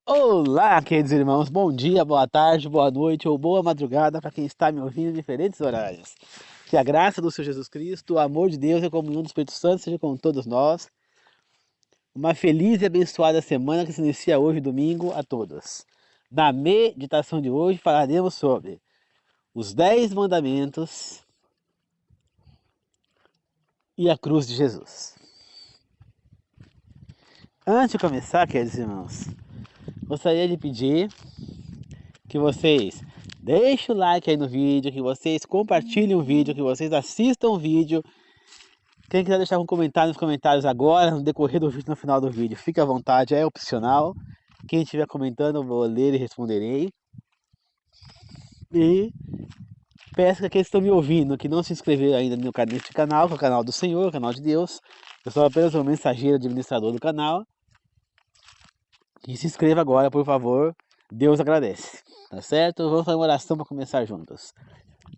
Olá, queridos irmãos, bom dia, boa tarde, boa noite ou boa madrugada para quem está me ouvindo em diferentes horários. Que a graça do Senhor Jesus Cristo, o amor de Deus e a comunhão do Espírito Santo seja com todos nós. Uma feliz e abençoada semana que se inicia hoje, domingo, a todos. Na meditação de hoje falaremos sobre os 10 mandamentos e a cruz de Jesus. Antes de começar, queridos irmãos, gostaria de pedir que vocês deixem o like aí no vídeo, que vocês compartilhem o vídeo, que vocês assistam o vídeo. Quem quiser deixar um comentário nos comentários agora, no decorrer do vídeo, no final do vídeo, fique à vontade, é opcional. Quem estiver comentando, eu vou ler e responderei. E peço que aqueles que estão me ouvindo, que não se inscreveram ainda neste canal, que é o canal do Senhor, o canal de Deus. Eu sou apenas um mensageiro administrador do canal. Que se inscreva agora, por favor. Deus agradece. Tá certo? Vamos fazer uma oração para começar juntos.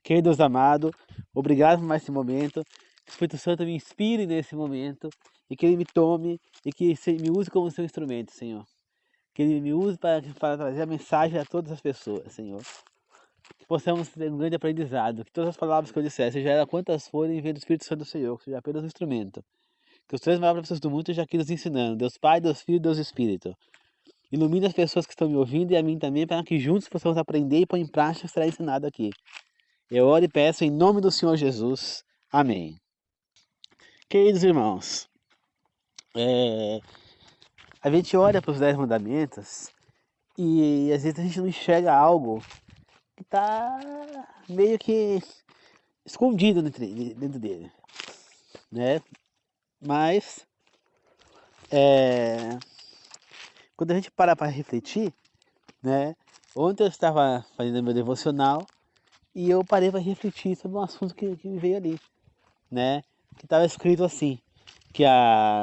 Querido Deus amado, obrigado por mais esse momento. Que o Espírito Santo me inspire nesse momento e que ele me tome e que me use como seu instrumento, Senhor. Que ele me use para trazer a mensagem a todas as pessoas, Senhor. Que possamos ter um grande aprendizado. Que todas as palavras que eu disser, seja ela quantas forem, venha do Espírito Santo do Senhor, que seja apenas um instrumento. Que os três maiores professores do mundo estejam aqui nos ensinando. Deus Pai, Deus Filho e Deus Espírito. Ilumine as pessoas que estão me ouvindo e a mim também, para que juntos possamos aprender e pôr em prática o que será ensinado aqui. Eu oro e peço em nome do Senhor Jesus. Amém. Queridos irmãos, a gente olha para os 10 mandamentos e às vezes a gente não enxerga algo que está meio que escondido dentro dele, né? Mas quando a gente para refletir, né? Ontem eu estava fazendo meu devocional e eu parei para refletir sobre um assunto que me veio ali, né? Que estava escrito assim, que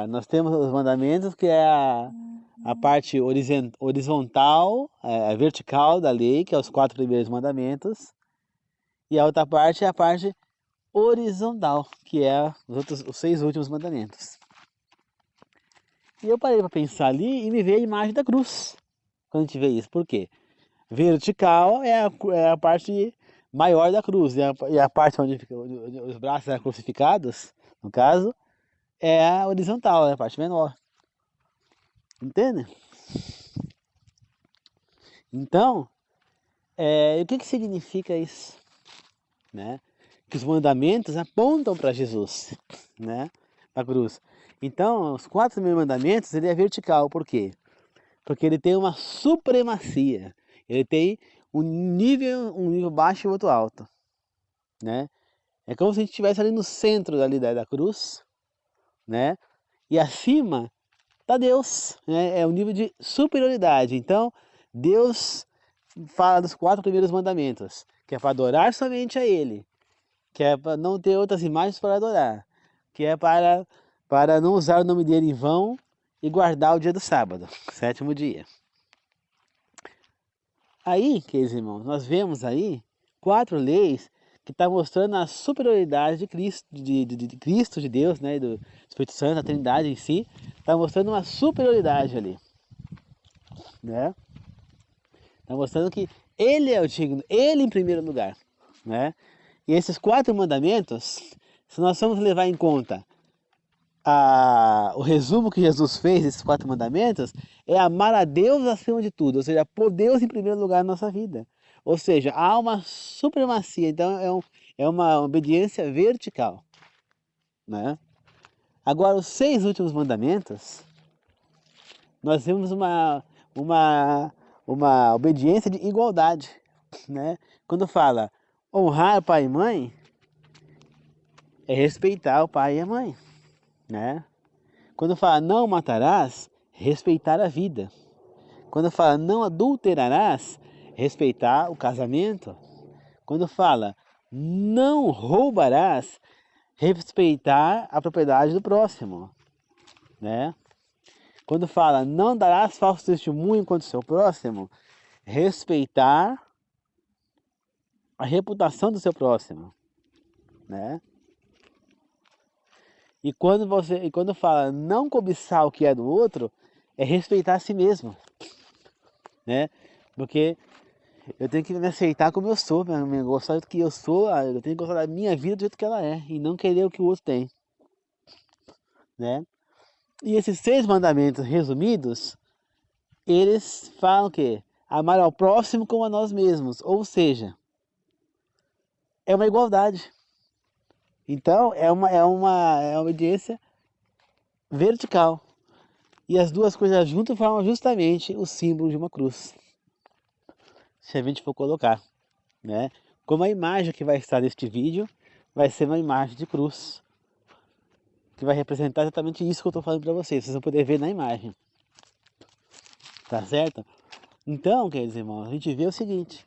nós temos os mandamentos, que é a parte horizontal, a vertical da lei, que é os 4 primeiros mandamentos, e a outra parte é a parte horizontal, que é os 6 últimos mandamentos. E eu parei para pensar ali e me veio a imagem da cruz, quando a gente vê isso. Por quê? Vertical é a parte maior da cruz, e a parte onde os braços eram crucificados, no caso, é a horizontal, é a parte menor. Entende? Então, o que significa isso? Né? Que os mandamentos apontam para Jesus, né? Para a cruz. Então, os 4 primeiros mandamentos, ele é vertical. Por quê? Porque ele tem uma supremacia. Ele tem um nível baixo e outro alto, né? É como se a gente estivesse ali no centro da cruz, né? E acima está Deus, né? É o nível de superioridade. Então, Deus fala dos 4 primeiros mandamentos, que é para adorar somente a Ele, que é para não ter outras imagens para adorar, que é para não usar o nome dele em vão e guardar o dia do sábado, 7º dia. Aí, queridos irmãos, nós vemos aí 4 leis que estão mostrando a superioridade de Cristo, de Cristo, de Deus, né, do Espírito Santo, a Trindade em si, está mostrando uma superioridade ali, né? Está mostrando que Ele é o digno, Ele em primeiro lugar, né? E esses 4 mandamentos, se nós formos levar em conta o resumo que Jesus fez desses 4 mandamentos, é amar a Deus acima de tudo, ou seja, pôr Deus em primeiro lugar na nossa vida. Ou seja, há uma supremacia, então é uma obediência vertical, né? Agora, os 6 últimos mandamentos, nós temos uma, uma obediência de igualdade, né? Quando fala honrar pai e mãe, é respeitar o pai e a mãe, né? Quando fala não matarás, respeitar a vida. Quando fala não adulterarás, respeitar o casamento. Quando fala não roubarás, respeitar a propriedade do próximo, né? Quando fala não darás falso testemunho contra o seu próximo, respeitar a reputação do seu próximo, né? E quando fala não cobiçar o que é do outro, é respeitar a si mesmo, né? Porque eu tenho que me aceitar como eu sou, gostar do que eu sou, eu tenho que gostar da minha vida do jeito que ela é, e não querer o que o outro tem, né? E esses 6 mandamentos resumidos, eles falam o quê? Amar ao próximo como a nós mesmos, ou seja, é uma igualdade. Então, é uma obediência vertical. E as duas coisas juntas formam justamente o símbolo de uma cruz, se a gente for colocar, né? Como a imagem que vai estar neste vídeo vai ser uma imagem de cruz, que vai representar exatamente isso que eu estou falando para vocês. Vocês vão poder ver na imagem, tá certo? Então, queridos irmãos, a gente vê o seguinte,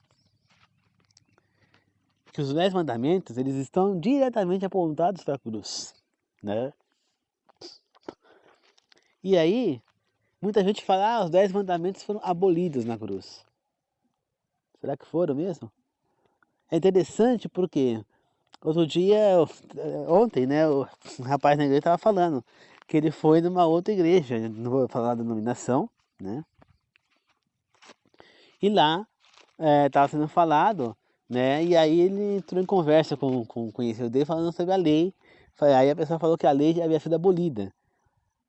que os 10 mandamentos, eles estão diretamente apontados para a cruz, né? E aí, muita gente fala, os 10 mandamentos foram abolidos na cruz. Será que foram mesmo? É interessante porque outro dia, ontem, né, o rapaz na igreja estava falando que ele foi numa outra igreja, não vou falar da denominação, né? E lá estava sendo falado, né? E aí ele entrou em conversa com o conhecido dele falando sobre a lei. Aí a pessoa falou que a lei já havia sido abolida.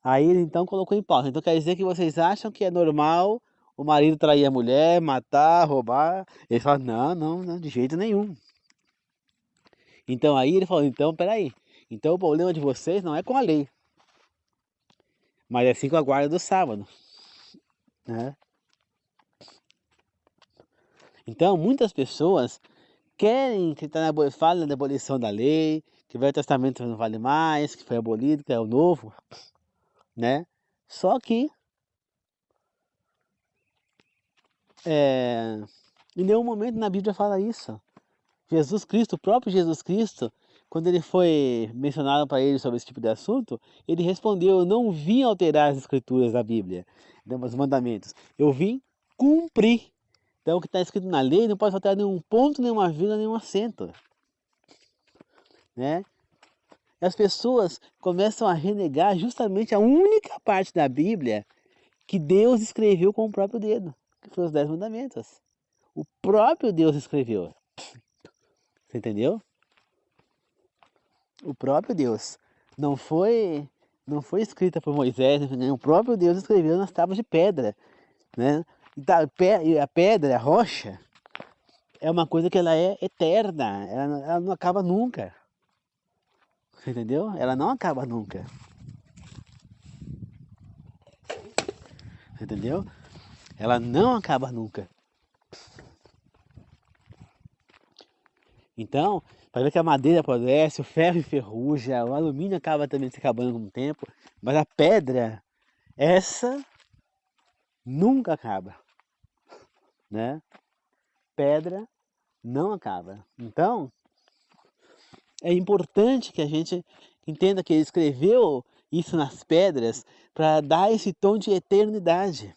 Aí ele então colocou em pauta. Então quer dizer que vocês acham que é normal o marido trair a mulher, matar, roubar? Ele fala, não, não, não, de jeito nenhum. Então aí ele falou, então peraí. Então o problema de vocês não é com a lei, mas é sim com a guarda do sábado, né? Então muitas pessoas querem que fale da abolição da lei, que o Velho Testamento não vale mais, que foi abolido, que é o novo, né? Só que em nenhum momento na Bíblia fala isso. Jesus Cristo, o próprio Jesus Cristo, quando ele foi mencionado para ele sobre esse tipo de assunto, ele respondeu, eu não vim alterar as escrituras da Bíblia, os mandamentos, eu vim cumprir. Então o que está escrito na lei não pode faltar nenhum ponto, nenhuma vírgula, nenhum acento, né? E as pessoas começam a renegar justamente a única parte da Bíblia que Deus escreveu com o próprio dedo, que foi os 10 mandamentos. O próprio Deus escreveu. Você entendeu? O próprio Deus. Não foi escrita por Moisés, o próprio Deus escreveu nas tábuas de pedra, né? E a pedra, a rocha, é uma coisa que ela é eterna, ela não acaba nunca. Você entendeu? Ela não acaba nunca. Entendeu? Ela não acaba nunca. Então, para ver que a madeira apodrece, o ferro enferruja, o alumínio acaba também se acabando com o tempo, mas a pedra, essa nunca acaba, né? Pedra não acaba. Então, é importante que a gente entenda que ele escreveu isso nas pedras para dar esse tom de eternidade.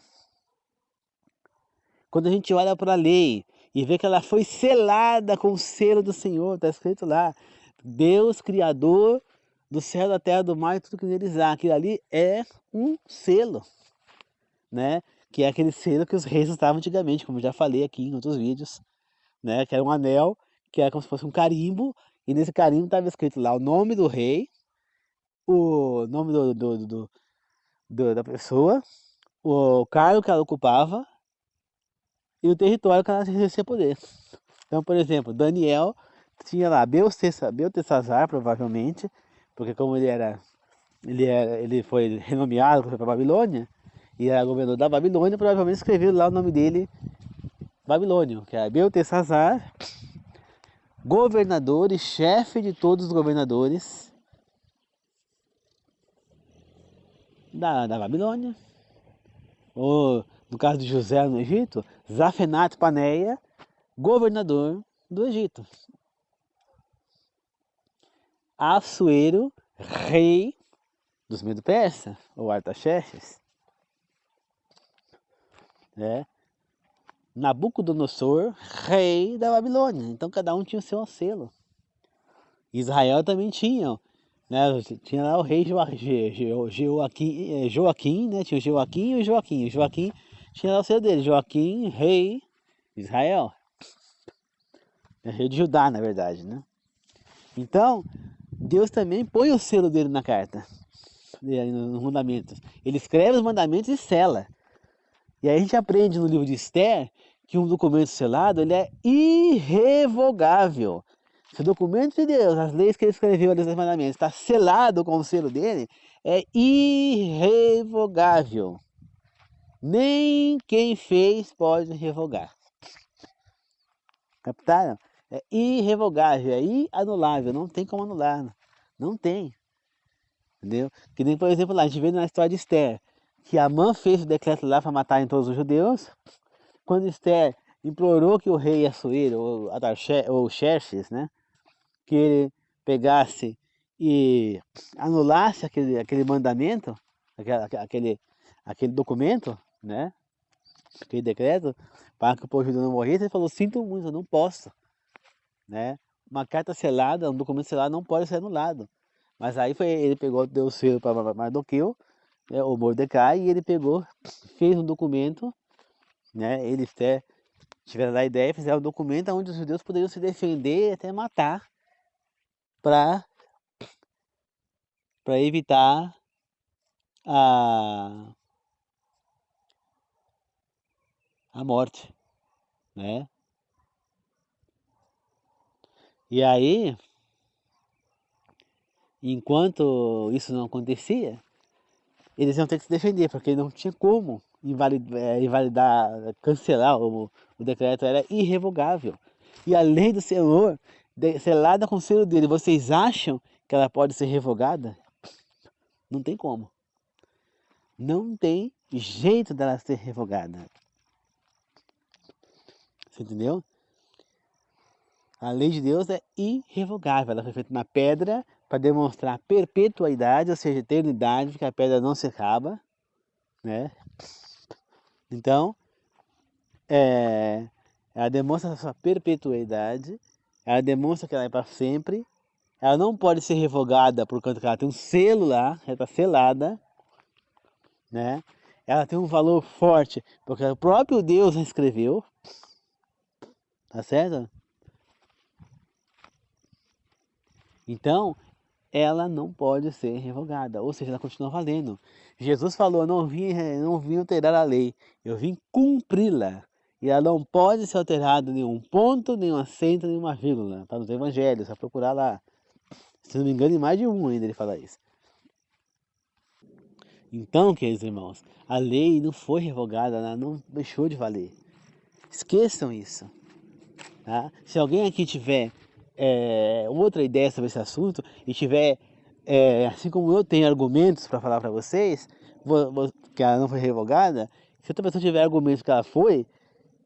Quando a gente olha para a lei e vê que ela foi selada com o selo do Senhor, está escrito lá, Deus, Criador do céu, da terra, do mar e tudo que neles há. Aquilo ali é um selo, né? Que é aquele selo que os reis usavam antigamente, como eu já falei aqui em outros vídeos, né? Que era um anel, que era como se fosse um carimbo, e nesse carimbo estava escrito lá o nome do rei, o nome da pessoa, o cargo que ela ocupava e o território que ela exercia poder. Então, por exemplo, Daniel tinha lá Beltesazar, provavelmente, porque como ele foi renomeado para a Babilônia, e era governador da Babilônia, provavelmente escreveu lá o nome dele, Babilônio, que é Beltesazar, governador e chefe de todos os governadores da Babilônia. Ou, no caso de José no Egito, Zafenat Paneia, governador do Egito. Assuero, rei dos Medo-Persa, ou Artaxerxes, né? Nabucodonosor, rei da Babilônia. Então cada um tinha o seu selo. Israel também tinha, né? Tinha lá o rei Joaquim, né? Tinha o Joaquim e o Joaquim. O Joaquim tinha lá o selo dele, Joaquim, rei de Israel. É rei de Judá, na verdade, né? Então, Deus também põe o selo dele na carta, nos mandamentos. Ele escreve os mandamentos e sela. E aí a gente aprende no livro de Esther que um documento selado ele é irrevogável. Se o documento de Deus, as leis que ele escreveu ali nos mandamentos, está selado com o selo dele, é irrevogável. Nem quem fez pode revogar. Captaram? É irrevogável, é inanulável, não tem como anular. Não tem. Entendeu? Que nem, por exemplo, lá, a gente vê na história de Esther, que Amã fez o decreto lá para matar em todos os judeus. Quando Esther implorou que o rei Assuero, ou Xerxes, né, que ele pegasse e anulasse aquele mandamento, aquele documento, né, aquele decreto, para que o povo judeu não morresse, ele falou, sinto muito, eu não posso. Né? Uma carta selada, um documento selado não pode ser anulado. Mas aí ele pegou, deu o selo para Mardoqueu, né, o Mordecai, e ele pegou, fez um documento, né, eles até tiveram a ideia, fizeram um documento onde os judeus poderiam se defender e até matar para evitar a morte, né? E aí, enquanto isso não acontecia, eles iam ter que se defender, porque não tinha como invalidar, cancelar o decreto, era irrevogável. E a lei do Senhor, selada com o selo dele, vocês acham que ela pode ser revogada? Não tem como. Não tem jeito dela ser revogada. Você entendeu? A lei de Deus é irrevogável. Ela foi feita na pedra para demonstrar perpetuidade, ou seja, eternidade, porque a pedra não se acaba, né? Então, ela demonstra a sua perpetuidade, ela demonstra que ela é para sempre, ela não pode ser revogada por conta que ela tem um selo lá, ela está selada, né? Ela tem um valor forte, porque o próprio Deus a escreveu, tá certo? Então, ela não pode ser revogada, ou seja, ela continua valendo. Jesus falou, não vim alterar a lei, eu vim cumpri-la. E ela não pode ser alterada nenhum ponto, nenhum acento, nenhuma vírgula. Está nos evangelhos, só procurar lá. Se não me engano, em mais de um ainda ele fala isso. Então, queridos irmãos, a lei não foi revogada, ela não deixou de valer. Esqueçam isso. Tá? Se alguém aqui tiver outra ideia sobre esse assunto e tiver, assim como eu tenho argumentos para falar para vocês, que ela não foi revogada, se outra pessoa tiver argumentos que ela foi,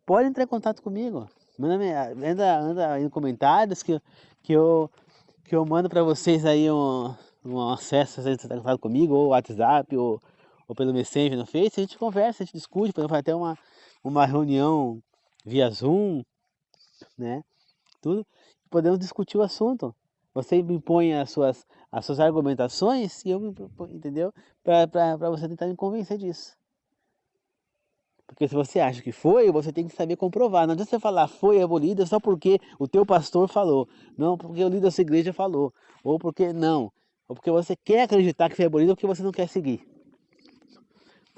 pode entrar em contato comigo. Anda aí nos comentários que eu mando para vocês aí um acesso, se você está em contato comigo, ou WhatsApp, ou pelo Messenger no Face, a gente conversa, a gente discute, podemos fazer até uma reunião via Zoom, né? Tudo, podemos discutir o assunto. Você me impõe as suas argumentações e eu me proponho, entendeu? Para você tentar me convencer disso. Porque se você acha que foi, você tem que saber comprovar. Não adianta você falar foi abolida só porque o teu pastor falou. Não, porque o líder da sua igreja falou. Ou porque não. Ou porque você quer acreditar que foi abolida ou porque você não quer seguir.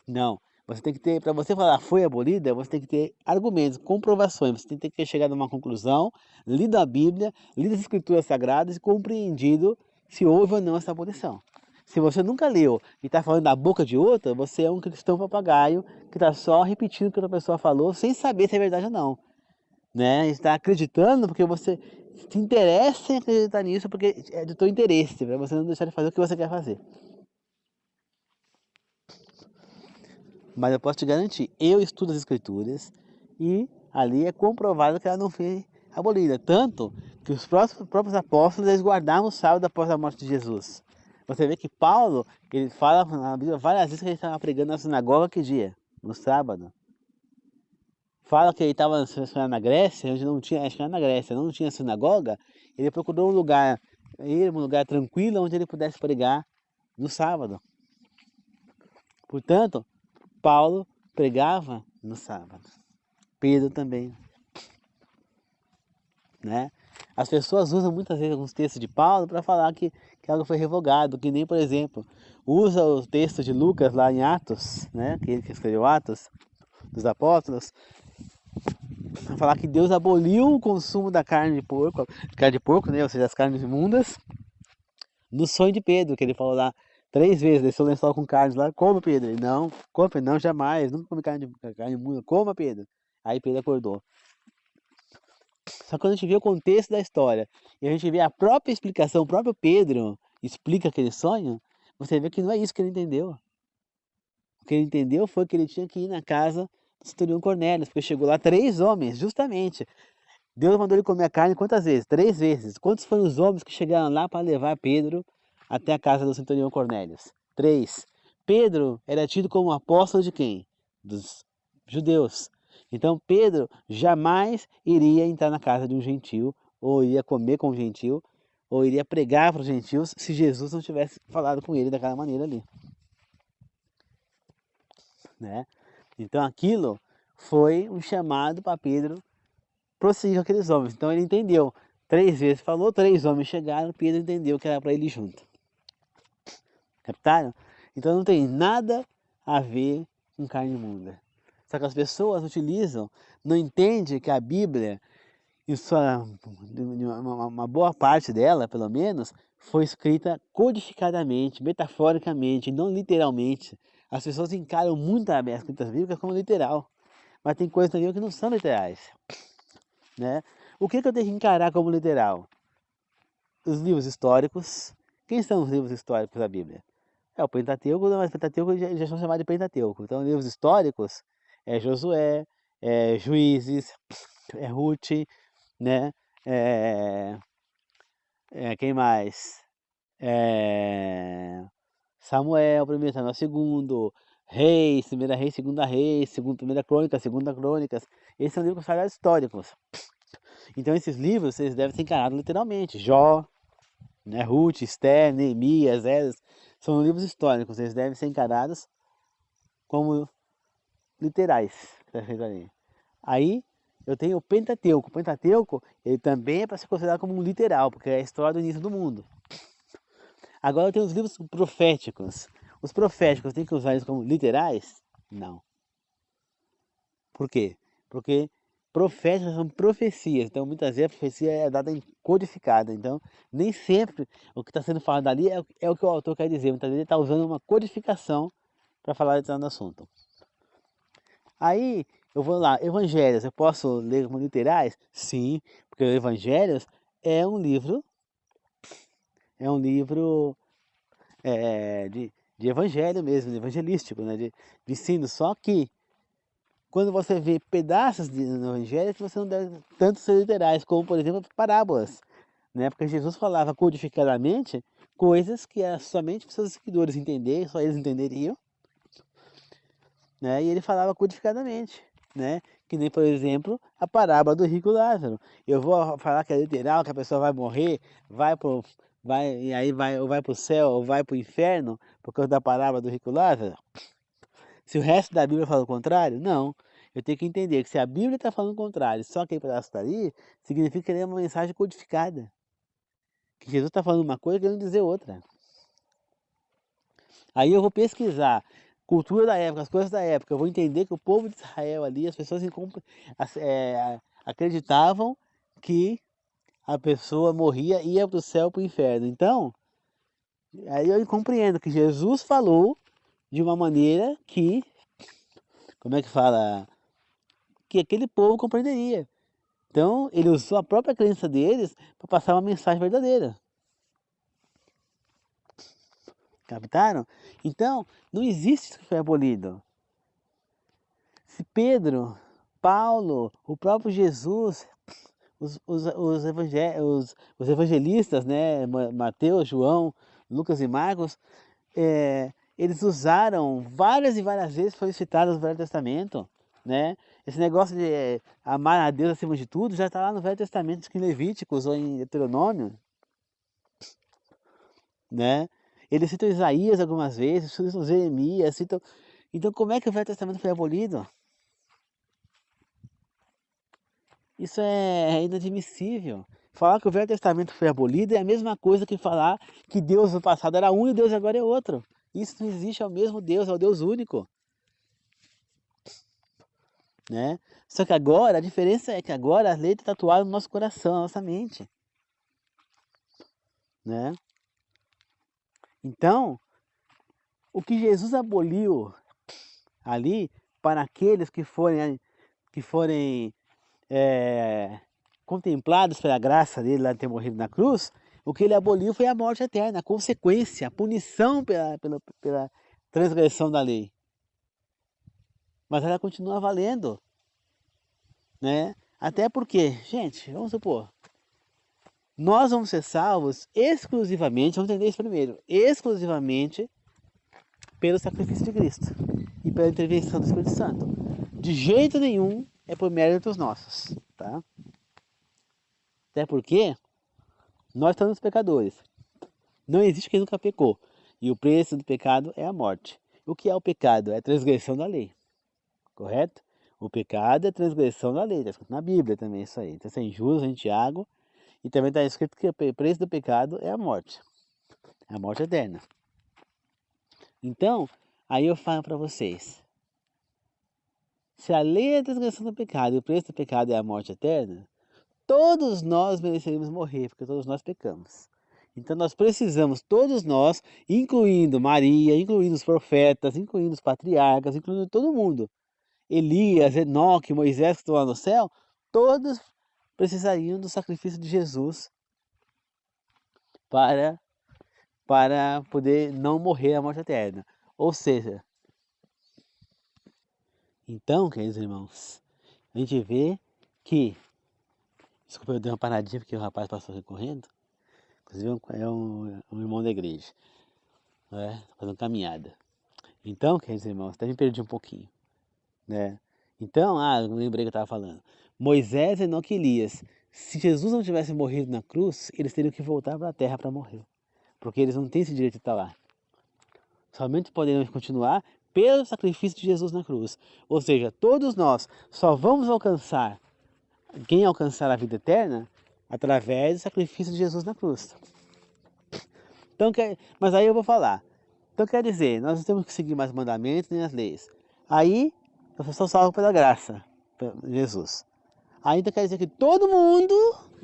Não. Você tem que ter, para você falar foi abolida, você tem que ter argumentos, comprovações. Você tem que ter chegado a uma conclusão, lido a Bíblia, lido as Escrituras Sagradas e compreendido se houve ou não essa abolição. Se você nunca leu e está falando da boca de outra, você é um cristão papagaio que está só repetindo o que outra pessoa falou sem saber se é verdade ou não. Né? Está acreditando porque você se interessa em acreditar nisso porque é do teu interesse, para você não deixar de fazer o que você quer fazer. Mas eu posso te garantir, eu estudo as escrituras e ali é comprovado que ela não foi abolida. Tanto que os próprios apóstolos eles guardavam o sábado após a morte de Jesus. Você vê que Paulo, ele fala na Bíblia várias vezes que ele estava pregando na sinagoga que dia? No sábado. Fala que ele estava na Grécia, onde não tinha, acho que era na Grécia, não tinha sinagoga, ele procurou um lugar tranquilo onde ele pudesse pregar no sábado. Portanto, Paulo pregava no sábado. Pedro também, né? As pessoas usam muitas vezes alguns textos de Paulo para falar que algo foi revogado, que nem, por exemplo, usa o texto de Lucas lá em Atos, né? Que ele que escreveu Atos dos Apóstolos, para falar que Deus aboliu o consumo da carne de porco, né? Ou seja, as carnes imundas, no sonho de Pedro, que ele falou lá 3 vezes, desceu o lençol com carne lá, coma Pedro. Ele, não, come, não, jamais, nunca come carne imunda, coma Pedro. Aí Pedro acordou. Só que quando a gente vê o contexto da história e a gente vê a própria explicação, o próprio Pedro explica aquele sonho, você vê que não é isso que ele entendeu. O que ele entendeu foi que ele tinha que ir na casa do centurião Cornélio, porque chegou lá 3 homens, justamente. Deus mandou ele comer a carne quantas vezes? 3 vezes. Quantos foram os homens que chegaram lá para levar Pedro até a casa do centurião Cornélio? 3. Pedro era tido como apóstolo de quem? Dos judeus. Então Pedro jamais iria entrar na casa de um gentil, ou iria comer com um gentil, ou iria pregar para os gentios se Jesus não tivesse falado com ele daquela maneira ali, né? Então aquilo foi um chamado para Pedro prosseguir com aqueles homens. Então ele entendeu. 3 vezes falou, 3 homens chegaram, Pedro entendeu que era para ele ir junto. Captaram? Então não tem nada a ver com carne imunda. Só que as pessoas utilizam, não entendem que a Bíblia, em uma boa parte dela, pelo menos, foi escrita codificadamente, metaforicamente, não literalmente. As pessoas encaram muito as escritas bíblicas como literal, mas tem coisas também que não são literais, né? O que eu tenho que encarar como literal? Os livros históricos. Quem são os livros históricos da Bíblia? É o Pentateuco, mas o Pentateuco já são chamados de Pentateuco. Então, livros históricos é Josué, é Juízes, é Ruth, né? É, quem mais? É, Samuel, 1 Samuel, 2 Reis, 1 Reis, 2 Reis, 1 Crônicas, 2 Crônicas. Esses são livros sagrados históricos. Então, esses livros, vocês devem ser encarados literalmente. Jó, né? Ruth, Esther, Neemias, Esdras, são livros históricos, eles devem ser encarados como literais. Aí eu tenho o Pentateuco. O Pentateuco ele também é para ser considerado como um literal, porque é a história do início do mundo. Agora eu tenho os livros proféticos. Os proféticos tem que usar eles como literais? Não. Por quê? Porque proféticas são profecias, então muitas vezes a profecia é dada em codificada, então nem sempre o que está sendo falado ali é o que o autor quer dizer, muitas vezes ele está usando uma codificação para falar de tal assunto. Aí eu vou lá, evangelhos, eu posso ler como literais? Sim, porque evangelhos é um livro de evangelho mesmo, evangelístico, né, de ensino, só que quando você vê pedaços no evangelho, você não deve tanto ser literais, como por exemplo parábolas, né? Porque Jesus falava codificadamente coisas que somente os seus seguidores entenderem, só eles entenderiam, né? E ele falava codificadamente, né? Que nem, por exemplo, a parábola do rico Lázaro. Eu vou falar que é literal, que a pessoa vai morrer, e aí ou vai para o céu ou vai para o inferno por causa da parábola do rico Lázaro. Se o resto da Bíblia fala o contrário, não. Eu tenho que entender que se a Bíblia está falando o contrário, só aquele pedaço está ali, significa que ele é uma mensagem codificada. Que Jesus está falando uma coisa e querendo dizer outra. Aí eu vou pesquisar cultura da época, as coisas da época, eu vou entender que o povo de Israel ali, as pessoas acreditavam que a pessoa morria e ia para o céu, para o inferno. Então, aí eu compreendo que Jesus falou de uma maneira que, como é que fala, que aquele povo compreenderia. Então, ele usou a própria crença deles para passar uma mensagem verdadeira. Captaram? Então, não existe isso que foi abolido. Se Pedro, Paulo, o próprio Jesus, os evangelistas, né, Mateus, João, Lucas e Marcos, eles usaram várias e várias vezes, foi citado no Velho Testamento, né? Esse negócio de amar a Deus acima de tudo já está lá no Velho Testamento, em Levíticos ou em Deuteronômio, né? Eles citam Isaías algumas vezes, citam Jeremias, citam... Então como é que o Velho Testamento foi abolido? Isso é inadmissível. Falar que o Velho Testamento foi abolido é a mesma coisa que falar que Deus no passado era um e Deus agora é outro. Isso não existe, é o mesmo Deus, é o Deus único, né? Só que agora, a diferença é que agora a lei está tatuada no nosso coração, na nossa mente, né? Então, o que Jesus aboliu ali para aqueles que forem contemplados pela graça dele lá de ter morrido na cruz, o que ele aboliu foi a morte eterna, a consequência, a punição pela transgressão da lei. Mas ela continua valendo, né? Até porque, gente, vamos supor, nós vamos ser salvos exclusivamente, vamos entender isso primeiro, exclusivamente pelo sacrifício de Cristo e pela intervenção do Espírito Santo. De jeito nenhum é por méritos nossos, tá? Até porque nós somos pecadores. Não existe quem nunca pecou. E o preço do pecado é a morte. O que é o pecado? É a transgressão da lei. Correto? O pecado é a transgressão da lei. Está escrito na Bíblia também isso aí. Então, em Judas, em Tiago. E também está escrito que o preço do pecado é a morte. É a morte eterna. Então, aí eu falo para vocês. Se a lei é a transgressão do pecado e o preço do pecado é a morte eterna, todos nós mereceríamos morrer, porque todos nós pecamos. Então nós precisamos, todos nós, incluindo Maria, incluindo os profetas, incluindo os patriarcas, incluindo todo mundo, Elias, Enoque, Moisés que estão lá no céu, todos precisariam do sacrifício de Jesus para, para poder não morrer a morte eterna. Ou seja, então, queridos irmãos, a gente vê que, desculpa, eu dei uma paradinha porque o rapaz passou correndo, inclusive é um irmão da igreja, né? Fazendo caminhada. Então, queridos irmãos, até me perdi um pouquinho, né? Então, eu lembrei que eu estava falando. Moisés, Enoque e Elias, se Jesus não tivesse morrido na cruz, eles teriam que voltar para a terra para morrer, porque eles não têm esse direito de estar lá. Somente poderiam continuar pelo sacrifício de Jesus na cruz. Ou seja, todos nós só vamos alcançar, quem alcançar a vida eterna, através do sacrifício de Jesus na cruz. Então, mas aí eu vou falar. Então quer dizer, nós não temos que seguir mais mandamentos nem as leis. Aí, eu sou salvo pela graça, de Jesus. Aí então quer dizer que todo mundo,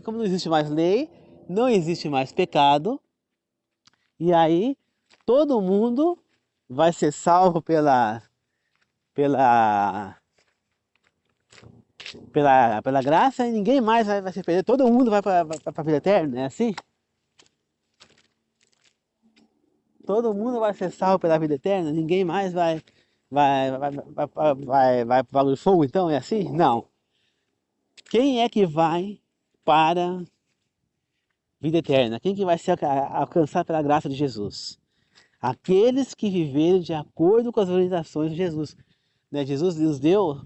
como não existe mais lei, não existe mais pecado, e aí todo mundo vai ser salvo pela, pela graça e ninguém mais vai se perder. Todo mundo vai para a vida eterna, é assim? Todo mundo vai ser salvo pela vida eterna, ninguém mais vai para o fogo, então é assim? Não. Quem é que vai para a vida eterna? Quem que vai se alcançar pela graça de Jesus? Aqueles que viveram de acordo com as orientações de Jesus. Né? Jesus nos deu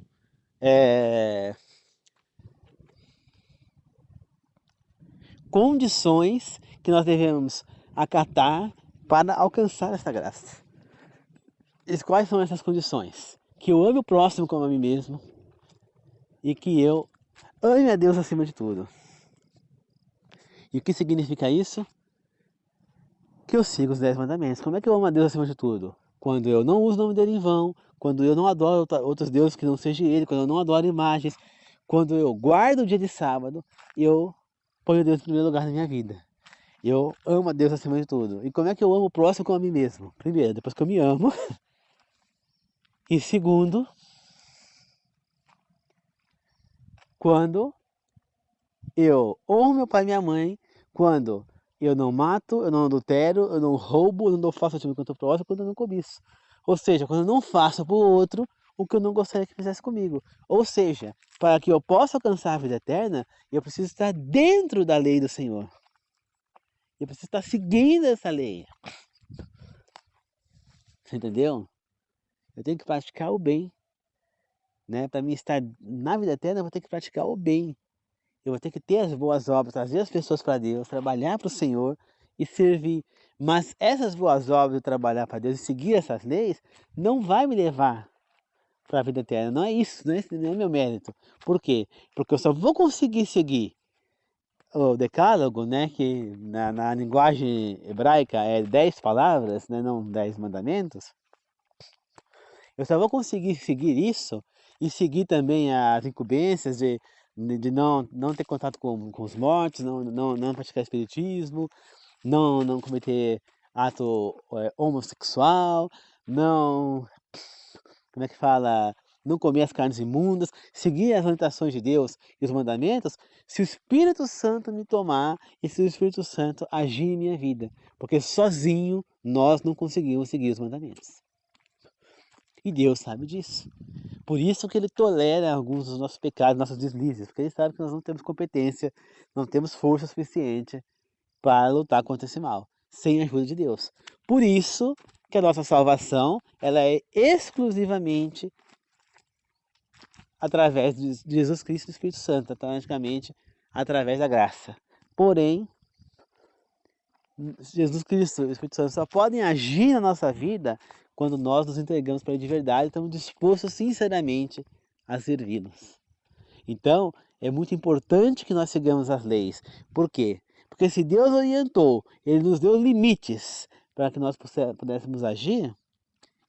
condições que nós devemos acatar para alcançar essa graça. E quais são essas condições? Que eu ame o próximo como a mim mesmo e que eu ame a Deus acima de tudo. E o que significa isso? Que eu sigo os 10 mandamentos. Como é que eu amo a Deus acima de tudo? Quando eu não uso o nome dele em vão, quando eu não adoro outros deuses que não seja ele, quando eu não adoro imagens, quando eu guardo o dia de sábado, eu ponho Deus em primeiro lugar na minha vida. Eu amo a Deus acima de tudo. E como é que eu amo o próximo como a mim mesmo? Primeiro, depois que eu me amo. E segundo, quando eu honro meu pai e minha mãe, quando eu não mato, eu não adultero, eu não roubo, eu não faço atitude contra o próximo, quando eu não cobiço. Ou seja, quando eu não faço para o outro o que eu não gostaria que fizesse comigo. Ou seja, para que eu possa alcançar a vida eterna, eu preciso estar dentro da lei do Senhor. Eu preciso estar seguindo essa lei. Você entendeu? Eu tenho que praticar o bem. Né? Para mim estar na vida eterna, eu vou ter que praticar o bem. Eu vou ter que ter as boas obras, trazer as pessoas para Deus, trabalhar para o Senhor e servir. Mas essas boas obras de trabalhar para Deus e seguir essas leis não vai me levar para a vida eterna. Não é isso, não é meu mérito. Por quê? Porque eu só vou conseguir seguir o decálogo, né, que na linguagem hebraica é 10 palavras, né, não 10 mandamentos. Eu só vou conseguir seguir isso e seguir também as incumbências de não ter contato com os mortos, não praticar espiritismo, não cometer ato homossexual, não, como é que fala, não comer as carnes imundas, seguir as orientações de Deus e os mandamentos, se o Espírito Santo me tomar e se o Espírito Santo agir em minha vida. Porque sozinho nós não conseguimos seguir os mandamentos. E Deus sabe disso. Por isso que Ele tolera alguns dos nossos pecados, nossos deslizes, porque Ele sabe que nós não temos competência, não temos força suficiente para lutar contra esse mal, sem a ajuda de Deus. Por isso que a nossa salvação ela é exclusivamente através de Jesus Cristo e do Espírito Santo, automaticamente através da graça. Porém, Jesus Cristo e o Espírito Santo só podem agir na nossa vida quando nós nos entregamos para Ele de verdade e estamos dispostos sinceramente a servi-los. Então, é muito importante que nós sigamos as leis. Por quê? Porque se Deus orientou, Ele nos deu limites para que nós pudéssemos agir,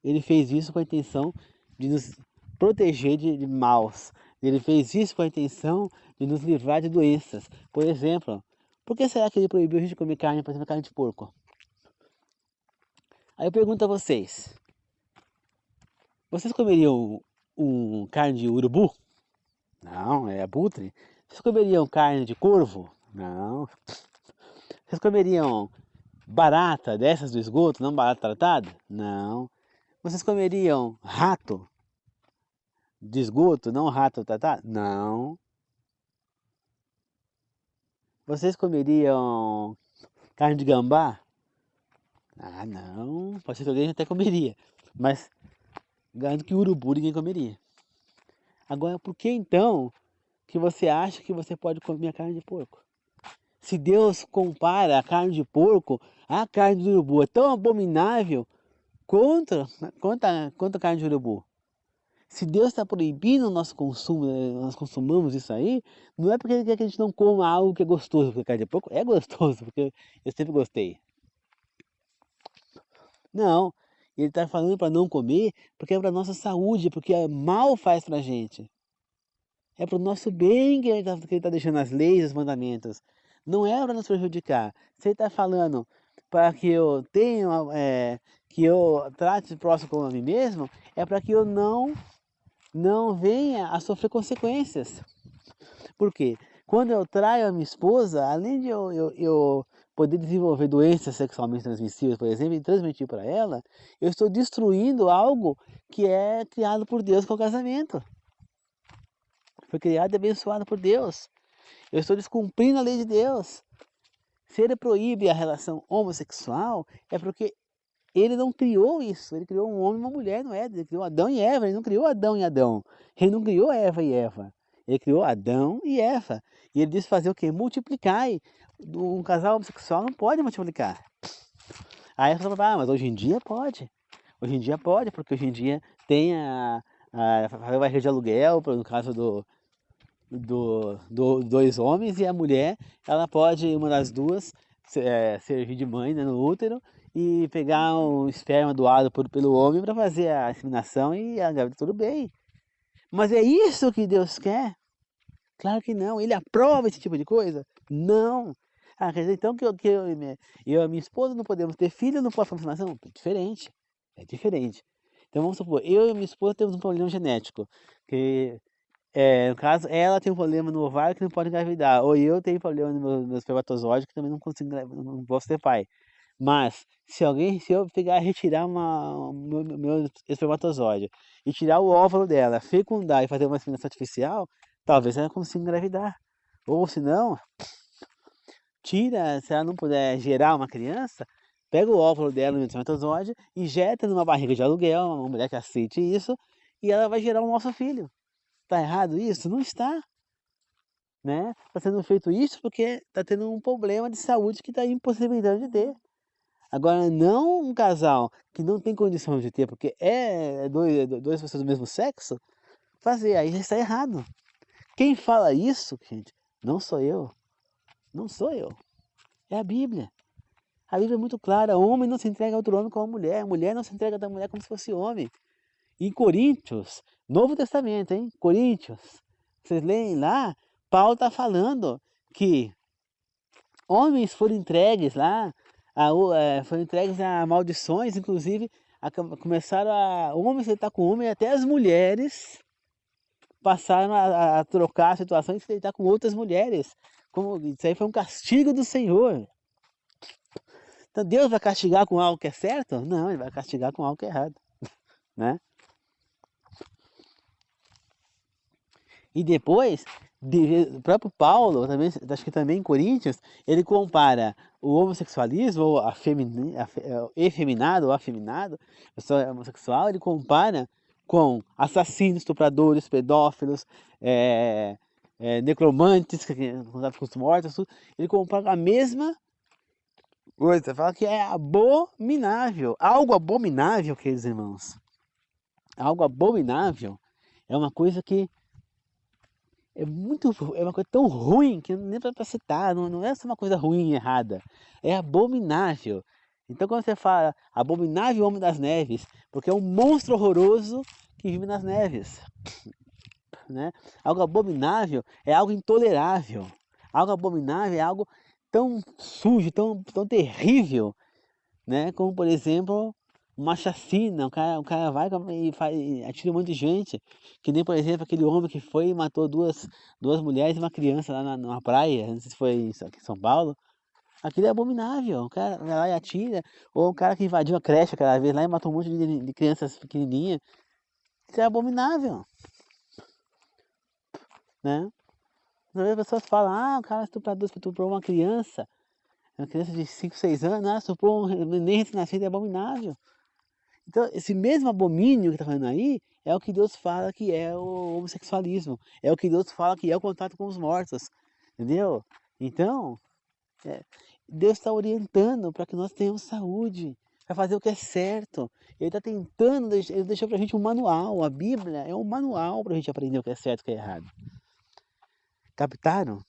Ele fez isso com a intenção de nos proteger de maus. Ele fez isso com a intenção de nos livrar de doenças. Por exemplo, por que será que Ele proibiu a gente comer carne, por exemplo, carne de porco? Aí eu pergunto a vocês comeriam carne de urubu? Não, é abutre. Vocês comeriam carne de corvo? Não. Vocês comeriam barata dessas do esgoto, não barata tratada? Não. Vocês comeriam rato de esgoto, não rato tratado? Não. Vocês comeriam carne de gambá? Ah, não. Pode ser que alguém até comeria, mas garanto que urubu ninguém comeria. Agora, por que então que você acha que você pode comer a carne de porco? Se Deus compara a carne de porco à carne de urubu, é tão abominável quanto a carne de urubu. Se Deus está proibindo o nosso consumo, nós consumamos isso aí, não é porque Ele quer que a gente não coma algo que é gostoso, porque carne de porco é gostoso, porque eu sempre gostei. Não, Ele está falando para não comer, porque é para a nossa saúde, porque mal faz para a gente. É para o nosso bem que Ele está deixando as leis, os mandamentos. Não é para nos prejudicar. Se Ele está falando para que eu tenha, que eu trate o próximo como a mim mesmo, é para que eu não venha a sofrer consequências. Por quê? Quando eu traio a minha esposa, além de eu poder desenvolver doenças sexualmente transmissíveis, por exemplo, e transmitir para ela, eu estou destruindo algo que é criado por Deus, que é o casamento. Foi criado e abençoado por Deus. Eu estou descumprindo a lei de Deus. Se Ele proíbe a relação homossexual, é porque Ele não criou isso. Ele criou um homem e uma mulher, não é? Ele criou Adão e Eva. Ele não criou Adão e Adão. Ele não criou Eva e Eva. Ele criou Adão e Eva. E Ele disse fazer o quê? Multiplicai. Um casal homossexual não pode multiplicar. Aí a pessoa fala, mas hoje em dia pode. Hoje em dia pode, porque hoje em dia tem a rede de aluguel, no caso dois homens, e a mulher, ela pode, uma das duas, servir de mãe, né, no útero e pegar um esperma doado pelo homem para fazer a inseminação e a gravidez, tudo bem. Mas é isso que Deus quer? Claro que não. Ele aprova esse tipo de coisa? Não. Ah, quer dizer, então que eu e minha esposa não podemos ter filho, não posso fazer inseminação? É diferente. É diferente. Então vamos supor, eu e minha esposa temos um problema genético, que no caso, ela tem um problema no ovário que não pode engravidar, ou eu tenho problema no meu espermatozoide que também não consigo, não posso ter pai. Mas, se eu pegar e retirar meu espermatozoide e tirar o óvulo dela, fecundar e fazer uma inseminação artificial, talvez ela consiga engravidar. Ou se não, se ela não puder gerar uma criança, pega o óvulo dela no espermatozoide, injeta numa barriga de aluguel, uma mulher que aceite isso, e ela vai gerar um nosso filho. Está errado isso? Não está. Está sendo feito isso porque está tendo um problema de saúde que está impossibilitando de ter. Agora, não um casal que não tem condição de ter, porque duas pessoas do mesmo sexo, fazer, aí já está errado. Quem fala isso, gente, não sou eu, não sou eu, é a Bíblia. A Bíblia é muito clara, homem não se entrega a outro homem como a mulher não se entrega a outra mulher como se fosse homem. Em Coríntios, Novo Testamento, hein? Coríntios, vocês leem lá, Paulo está falando que homens foram entregues lá, foram entregues a maldições, inclusive começaram a homens deitar com homem, até as mulheres passaram a trocar situações e deitar com outras mulheres. Isso aí foi um castigo do Senhor. Então Deus vai castigar com algo que é certo? Não, ele vai castigar com algo que é errado, né? E depois, o próprio Paulo, também, acho que também em Coríntios, ele compara o homossexualismo, ou efeminado, ou afeminado, a pessoa homossexual, ele compara com assassinos, estupradores, pedófilos, necromantes, contato com os mortos, tudo. Ele compara a mesma coisa, fala que é abominável, algo abominável, queridos irmãos. Algo abominável é uma coisa que é uma coisa tão ruim que nem para citar, não é só uma coisa ruim e errada, é abominável. Então quando você fala abominável homem das neves, porque é um monstro horroroso que vive nas neves, né? Algo abominável é algo intolerável, algo abominável é algo tão sujo, tão terrível, né? Como por exemplo uma chacina, o cara vai e atira um monte de gente, que nem por exemplo aquele homem que foi e matou duas mulheres e uma criança lá numa praia, não sei se foi aqui em São Paulo. Aquilo é abominável, o cara vai lá e atira, ou o cara que invadiu a creche aquela vez lá e matou um monte de crianças pequenininhas, isso é abominável, né? Às vezes as pessoas falam, o cara estuprou uma criança de 5, 6 anos, estuprou um neném recém-nascido, é abominável. Então, esse mesmo abomínio que está falando aí é o que Deus fala que é o homossexualismo. É o que Deus fala que é o contato com os mortos. Entendeu? Então, Deus está orientando para que nós tenhamos saúde, para fazer o que é certo. Ele está tentando, ele deixou para a gente um manual. A Bíblia é um manual para a gente aprender o que é certo e o que é errado. Captaram?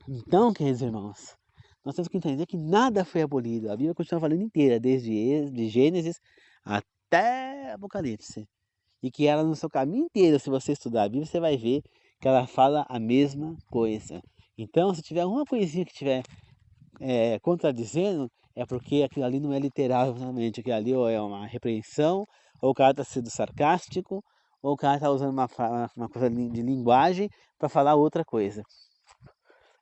Então, queridos irmãos, nós temos que entender que nada foi abolido. A Bíblia continua valendo inteira, desde Gênesis até Apocalipse. E que ela no seu caminho inteiro, se você estudar a Bíblia, você vai ver que ela fala a mesma coisa. Então, se tiver alguma coisinha que estiver contradizendo, é porque aquilo ali não é literal, realmente. Aquilo ali ou é uma repreensão, ou o cara está sendo sarcástico, ou o cara está usando uma coisa de linguagem para falar outra coisa.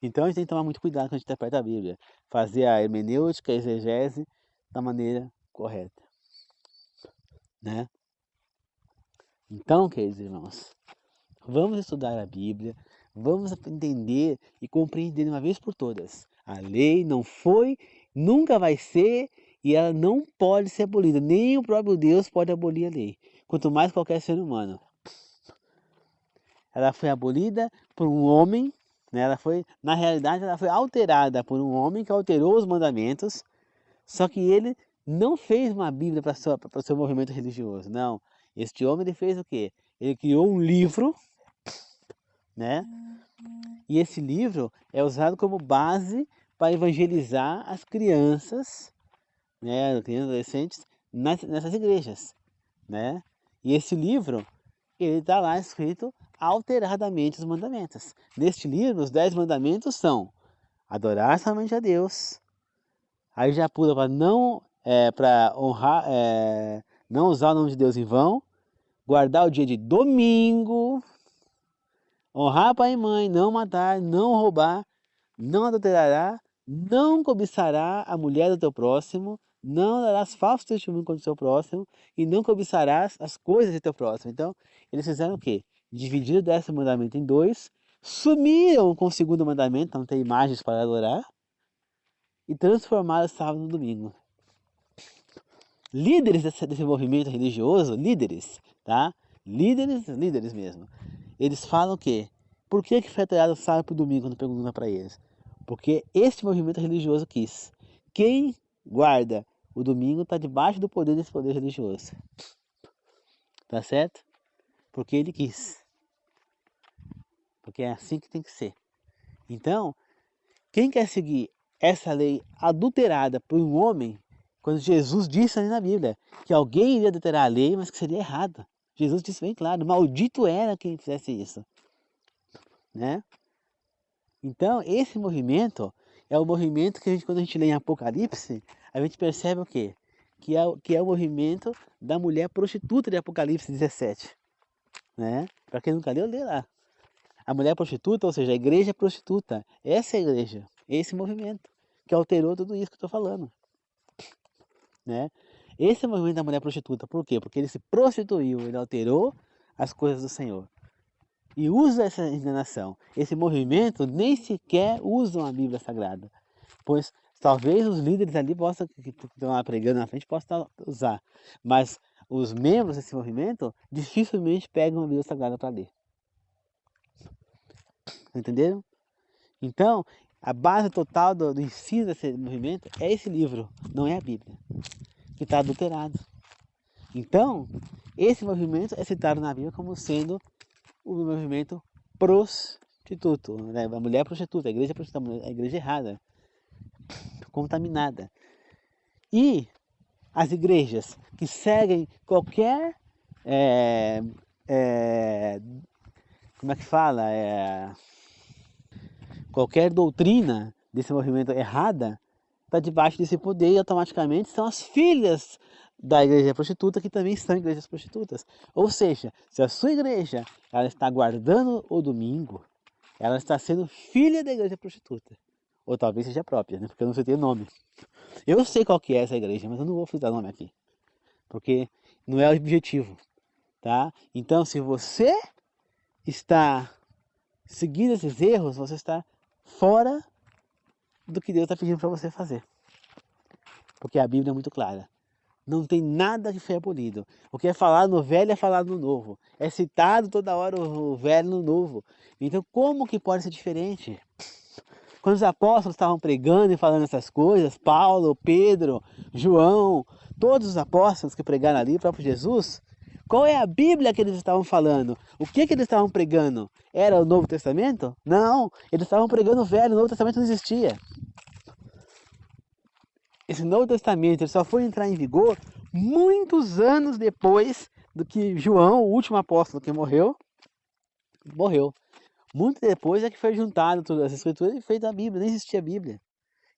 Então a gente tem que tomar muito cuidado quando a gente interpreta a Bíblia. Fazer a hermenêutica, a exegese da maneira correta, né? Então, queridos irmãos, vamos estudar a Bíblia, vamos entender e compreender de uma vez por todas. A lei não foi, nunca vai ser e ela não pode ser abolida. Nem o próprio Deus pode abolir a lei, quanto mais qualquer ser humano. Ela foi abolida por um homem, né? Na realidade, ela foi alterada por um homem que alterou os mandamentos, só que ele não fez uma Bíblia para o seu movimento religioso, não. Este homem ele fez o quê? Ele criou um livro, né? E esse livro é usado como base para evangelizar as crianças, né? Crianças e adolescentes nessas igrejas, né? E esse livro, ele está lá escrito alteradamente os mandamentos. Neste livro, os 10 mandamentos são adorar somente a Deus. Aí já pula para honrar, não usar o nome de Deus em vão, guardar o dia de domingo, honrar pai e mãe, não matar, não roubar, não adulterará, não cobiçará a mulher do teu próximo, não darás falso testemunho contra o teu próximo e não cobiçarás as coisas do teu próximo. Então, eles fizeram o quê? Dividiram o 10º mandamento em 2, sumiram com o 2º mandamento, não tem imagens para adorar, e transformaram o sábado no domingo. Líderes desse movimento religioso, líderes, tá? Líderes mesmo. Eles falam o quê? Por que foi alterado o sábado para o domingo, quando pergunta para eles? Porque este movimento religioso quis. Quem guarda o domingo está debaixo do poder desse poder religioso. Tá certo? Porque ele quis. Porque é assim que tem que ser. Então, quem quer seguir essa lei adulterada por um homem, quando Jesus disse ali na Bíblia que alguém iria adulterar a lei, mas que seria errado. Jesus disse bem claro, maldito era quem fizesse isso. Né? Então, esse movimento é o movimento que quando a gente lê em Apocalipse, a gente percebe o quê? Que é o movimento da mulher prostituta de Apocalipse 17. Né? Para quem nunca leu, lê lá. A mulher prostituta, ou seja, a igreja prostituta. Essa é a igreja, esse movimento que alterou tudo isso que eu estou falando. Né? Esse é o movimento da mulher prostituta. Por quê? Porque ele se prostituiu, ele alterou as coisas do Senhor. E usa essa enganação. Esse movimento nem sequer usam a Bíblia Sagrada. Pois talvez os líderes ali possam, que estão lá pregando na frente, possam usar. Mas os membros desse movimento dificilmente pegam a Bíblia Sagrada para ler. Entenderam? Então, a base total do ensino desse movimento é esse livro, não é a Bíblia, que está adulterado. Então, esse movimento é citado na Bíblia como sendo o movimento prostituto, né? A mulher prostituta, a igreja prostituta, a igreja errada, contaminada. E as igrejas que seguem qualquer, como é que fala, qualquer doutrina desse movimento errada, está debaixo desse poder e automaticamente são as filhas da igreja prostituta que também são igrejas prostitutas. Ou seja, se a sua igreja ela está guardando o domingo, ela está sendo filha da igreja prostituta. Ou talvez seja própria, né? Porque eu não sei ter nome. Eu sei qual que é essa igreja, mas eu não vou citar nome aqui. Porque não é o objetivo. Tá? Então, se você está seguindo esses erros, você está fora do que Deus está pedindo para você fazer. Porque a Bíblia é muito clara. Não tem nada que foi abolido. O que é falado no velho é falado no novo. É citado toda hora o velho no novo. Então como que pode ser diferente? Quando os apóstolos estavam pregando e falando essas coisas, Paulo, Pedro, João, todos os apóstolos que pregaram ali, o próprio Jesus, qual é a Bíblia que eles estavam falando? O que eles estavam pregando? Era o Novo Testamento? Não, eles estavam pregando o Velho, o Novo Testamento não existia. Esse Novo Testamento ele só foi entrar em vigor muitos anos depois do que João, o último apóstolo que morreu. Muito depois é que foi juntado todas as escrituras e feita a Bíblia, nem existia a Bíblia.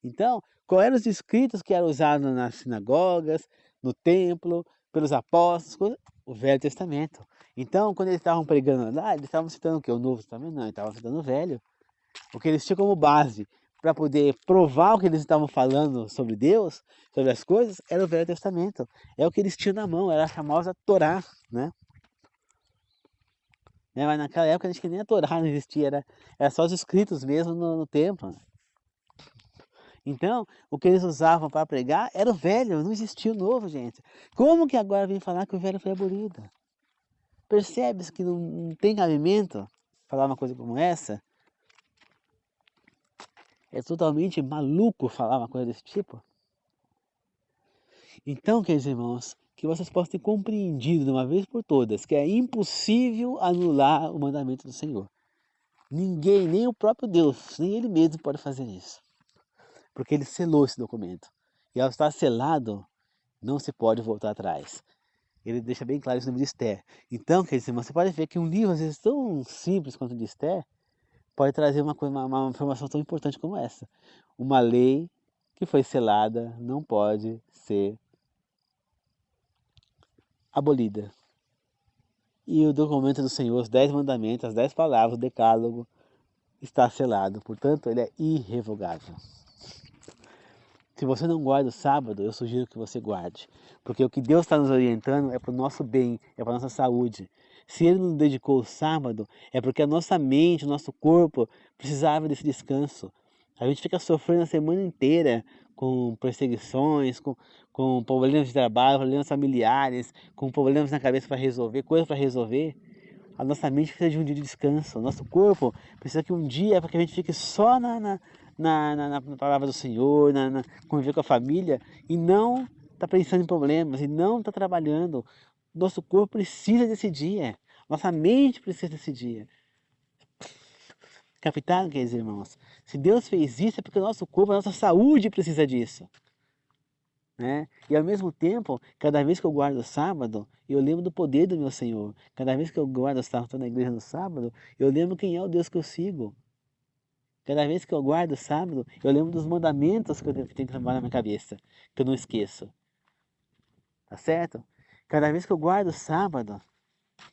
Então, quais eram os escritos que eram usados nas sinagogas, no templo, pelos apóstolos? O Velho Testamento. Então, quando eles estavam pregando lá, eles estavam citando o quê? O Novo Testamento? Não, eles estavam citando o Velho. O que eles tinham como base para poder provar o que eles estavam falando sobre Deus, sobre as coisas, era o Velho Testamento. É o que eles tinham na mão, era a famosa Torá, né? Mas naquela época acho que nem a Torá não existia, era só os escritos mesmo no templo. Então, o que eles usavam para pregar era o velho, não existia o novo, gente. Como que agora vem falar que o velho foi abolido? Percebe-se que não tem cabimento falar uma coisa como essa? É totalmente maluco falar uma coisa desse tipo. Então, queridos irmãos, que vocês possam ter compreendido de uma vez por todas que é impossível anular o mandamento do Senhor. Ninguém, nem o próprio Deus, nem Ele mesmo pode fazer isso. Porque Ele selou esse documento. E ao estar selado, não se pode voltar atrás. Ele deixa bem claro isso no livro de Esther. Então, queridos irmãos, você pode ver que um livro, às vezes, tão simples quanto o de Esther, pode trazer uma informação tão importante como essa. Uma lei que foi selada não pode ser abolida. E o documento do Senhor, os 10 mandamentos, as 10 palavras, o decálogo, está selado. Portanto, ele é irrevogável. Se você não guarda o sábado, eu sugiro que você guarde. Porque o que Deus está nos orientando é para o nosso bem, é para a nossa saúde. Se Ele nos dedicou o sábado, é porque a nossa mente, o nosso corpo precisava desse descanso. A gente fica sofrendo a semana inteira com perseguições, com problemas de trabalho, problemas familiares, com problemas na cabeça para resolver, coisas para resolver. A nossa mente precisa de um dia de descanso. O nosso corpo precisa que um dia para que a gente fique só na palavra do Senhor, conviver com a família, e não está pensando em problemas, e não está trabalhando. Nosso corpo precisa desse dia, nossa mente precisa desse dia. Capitão, queridos irmãos, se Deus fez isso é porque o nosso corpo, a nossa saúde precisa disso. Né? E ao mesmo tempo, cada vez que eu guardo o sábado, eu lembro do poder do meu Senhor. Cada vez que eu guardo o sábado, estou na igreja no sábado, eu lembro quem é o Deus que eu sigo. Cada vez que eu guardo o sábado, eu lembro dos mandamentos que eu tenho que trabalhar na minha cabeça, que eu não esqueço. Tá certo? Cada vez que eu guardo o sábado,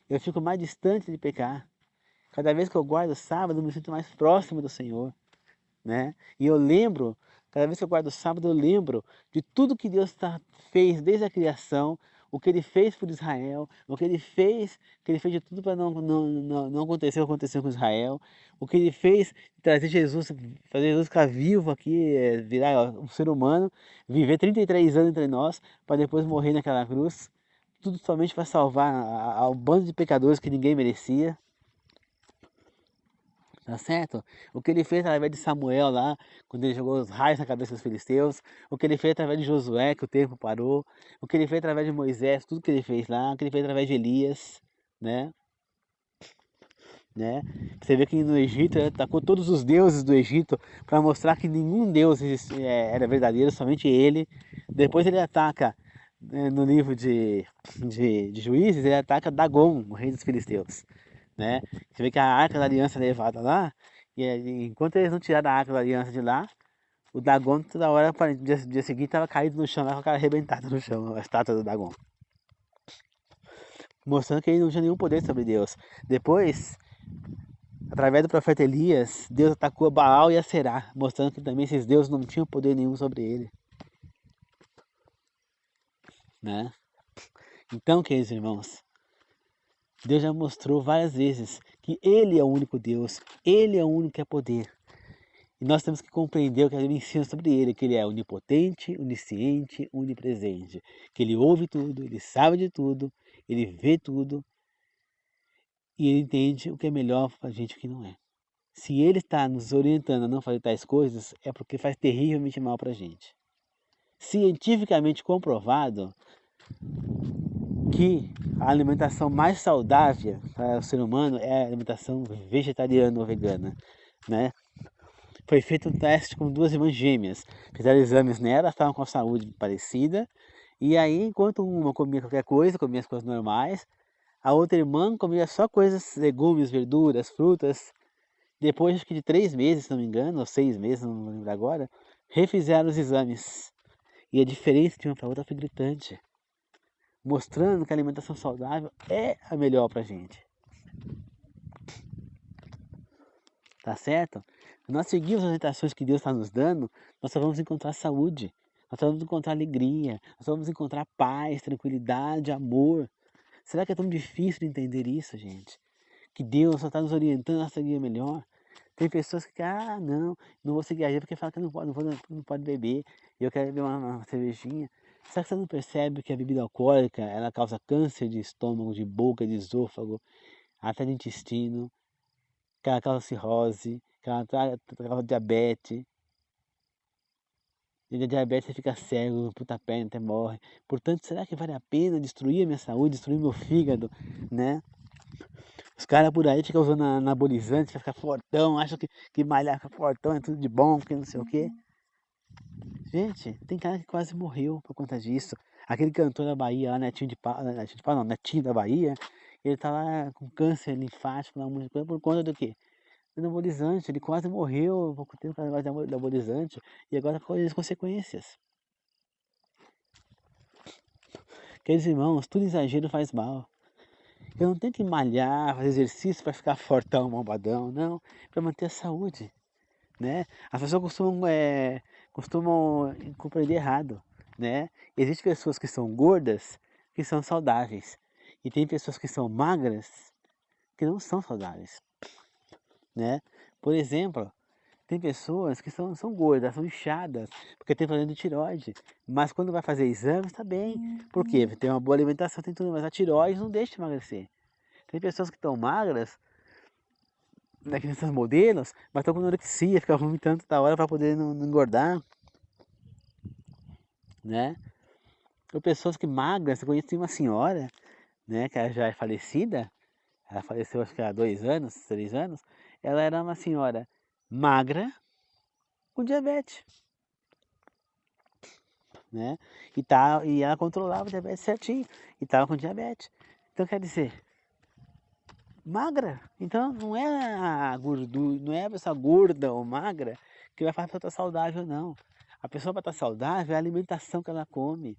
eu fico mais distante de pecar. Cada vez que eu guardo o sábado, eu me sinto mais próximo do Senhor. Né? E eu lembro, cada vez que eu guardo o sábado, eu lembro de tudo que Deus fez desde a criação, o que Ele fez por Israel, o que Ele fez de tudo para não acontecer o que aconteceu com Israel, o que Ele fez de trazer Jesus, fazer Jesus ficar vivo aqui, virar um ser humano, viver 33 anos entre nós, para depois morrer naquela cruz, tudo somente para salvar ao bando de pecadores que ninguém merecia. Tá certo? O que ele fez através de Samuel lá, quando ele jogou os raios na cabeça dos filisteus, o que ele fez através de Josué, que o tempo parou, o que ele fez através de Moisés, tudo que ele fez lá, o que ele fez através de Elias, né? Você vê que no Egito ele atacou todos os deuses do Egito para mostrar que nenhum deus era verdadeiro, somente ele. Depois ele ataca, no livro de Juízes, ele ataca Dagon, o rei dos filisteus. Né? Você vê que a Arca da Aliança é levada lá, e enquanto eles não tiraram a Arca da Aliança de lá, o Dagon toda hora, no dia seguinte, estava caído no chão lá com a cara arrebentada no chão, a estátua do Dagon. Mostrando que ele não tinha nenhum poder sobre Deus. Depois, através do profeta Elias, Deus atacou Baal e Aserá, mostrando que também esses deuses não tinham poder nenhum sobre ele. Né? Então, queridos irmãos, Deus já mostrou várias vezes que Ele é o único Deus, Ele é o único que é poder. E nós temos que compreender o que Ele ensina sobre Ele, que Ele é onipotente, onisciente, onipresente, que Ele ouve tudo, Ele sabe de tudo, Ele vê tudo, e Ele entende o que é melhor para a gente e o que não é. Se Ele está nos orientando a não fazer tais coisas, é porque faz terrivelmente mal para a gente. Cientificamente comprovado que a alimentação mais saudável para o ser humano é a alimentação vegetariana ou vegana, né? Foi feito um teste com duas irmãs gêmeas, fizeram exames nelas, estavam com a saúde parecida, e aí enquanto uma comia qualquer coisa, comia as coisas normais, a outra irmã comia só coisas, legumes, verduras, frutas. Depois acho que de 3 meses, se não me engano, ou 6 meses, não lembro agora, refizeram os exames, e a diferença de uma para outra foi gritante, mostrando que a alimentação saudável é a melhor para a gente. Tá certo? Se nós seguirmos as orientações que Deus está nos dando, nós só vamos encontrar saúde, nós só vamos encontrar alegria, nós só vamos encontrar paz, tranquilidade, amor. Será que é tão difícil de entender isso, gente? Que Deus só está nos orientando a seguir melhor? Tem pessoas que não vou seguir a gente porque fala que não pode beber, e eu quero beber uma cervejinha. Será que você não percebe que a bebida alcoólica, ela causa câncer de estômago, de boca, de esôfago, até de intestino, que ela causa cirrose, que ela causa diabetes, e a diabetes você fica cego, puta perna, até morre. Portanto, será que vale a pena destruir a minha saúde, destruir meu fígado, né? Os caras por aí ficam usando anabolizante pra ficar fortão, acham que malhar ficar fortão é tudo de bom, que não sei o quê. Gente, tem cara que quase morreu por conta disso. Aquele cantor da Bahia, lá, Netinho da Bahia, ele tá lá com câncer linfático, lá, um monte de coisa, por conta do quê? Do anabolizante. Ele quase morreu há pouco tempo por causa do anabolizante, e agora colhe as consequências. Queridos irmãos, tudo exagero faz mal. Eu não tenho que malhar, fazer exercício para ficar fortão, bombadão, não, para manter a saúde. Né? As pessoas costumam compreender errado, né? Existem pessoas que são gordas que são saudáveis, e tem pessoas que são magras que não são saudáveis, né? Por exemplo, tem pessoas que são gordas, são inchadas, porque tem problema de tireoide, mas quando vai fazer exame está bem, por quê? Tem uma boa alimentação, tem tudo, mas a tireoide não deixa de emagrecer. Tem pessoas que estão magras daqueles modelos, mas estão com anorexia, ficam vomitando toda hora para poder não engordar, né? Ou pessoas que magras, eu conheci uma senhora, né, que ela já é falecida, ela faleceu acho que há 2 anos, 3 anos, ela era uma senhora magra com diabetes, né? E ela controlava o diabetes certinho, e estava com diabetes. Então quer dizer, magra. Então não é a gordura, não é a pessoa gorda ou magra que vai fazer a pessoa estar saudável, não. A pessoa para estar saudável é a alimentação que ela come.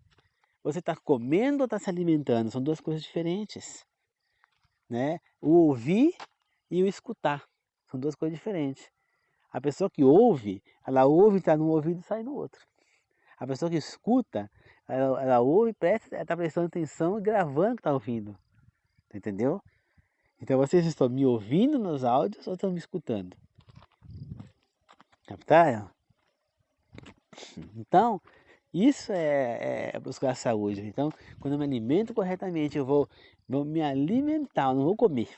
Você está comendo ou está se alimentando? São duas coisas diferentes, né? O ouvir e o escutar são duas coisas diferentes. A pessoa que ouve, ela ouve, está num ouvido e sai no outro. A pessoa que escuta, ela ouve, está prestando atenção e gravando o que está ouvindo. Entendeu? Então vocês estão me ouvindo nos áudios ou estão me escutando? Captaram? Então, isso é buscar a saúde. Então, quando eu me alimento corretamente, eu vou me alimentar, eu não vou comer.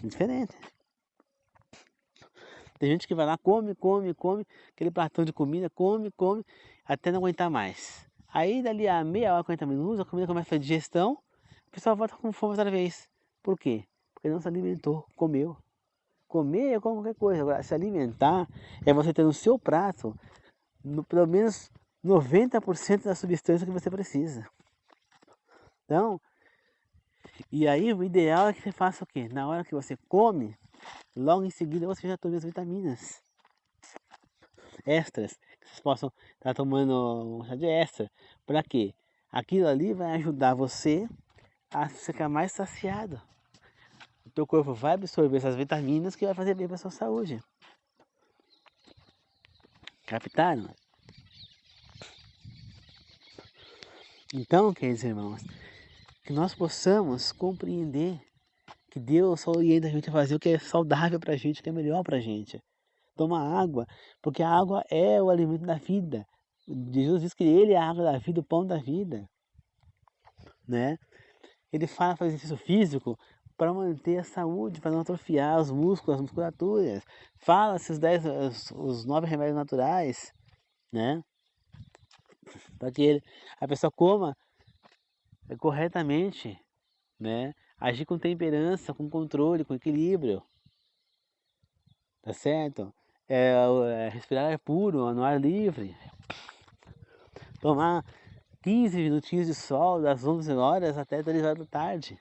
É diferente. Tem gente que vai lá, come, aquele pratão de comida, come, até não aguentar mais. Aí, dali a meia hora, 40 minutos, a comida começa a fazer digestão, o pessoal volta com fome outra vez. Por quê? Porque não se alimentou, comeu. Comer é como qualquer coisa. Agora, se alimentar é você ter no seu prato, pelo menos 90% da substância que você precisa. Então, e aí o ideal é que você faça o quê? Na hora que você come, logo em seguida você já tome as vitaminas extras, que vocês possam estar tomando um chá de extra. Para quê? Aquilo ali vai ajudar você a ficar mais saciado. O teu corpo vai absorver essas vitaminas que vai fazer bem para a sua saúde. Captaram? Então, queridos irmãos, que nós possamos compreender que Deus só orienta a gente a fazer o que é saudável para a gente, o que é melhor para a gente. Tomar água, porque a água é o alimento da vida. Jesus diz que Ele é a água da vida, o pão da vida. Né? Ele fala fazer exercício físico para manter a saúde, para não atrofiar os músculos, as musculaturas. Fala-se os 9 remédios naturais, né? Para que a pessoa coma corretamente, né? Agir com temperança, com controle, com equilíbrio, tá certo? Respirar ar puro, no ar livre, tomar 15 minutinhos de sol das 11 horas até 3 horas da tarde,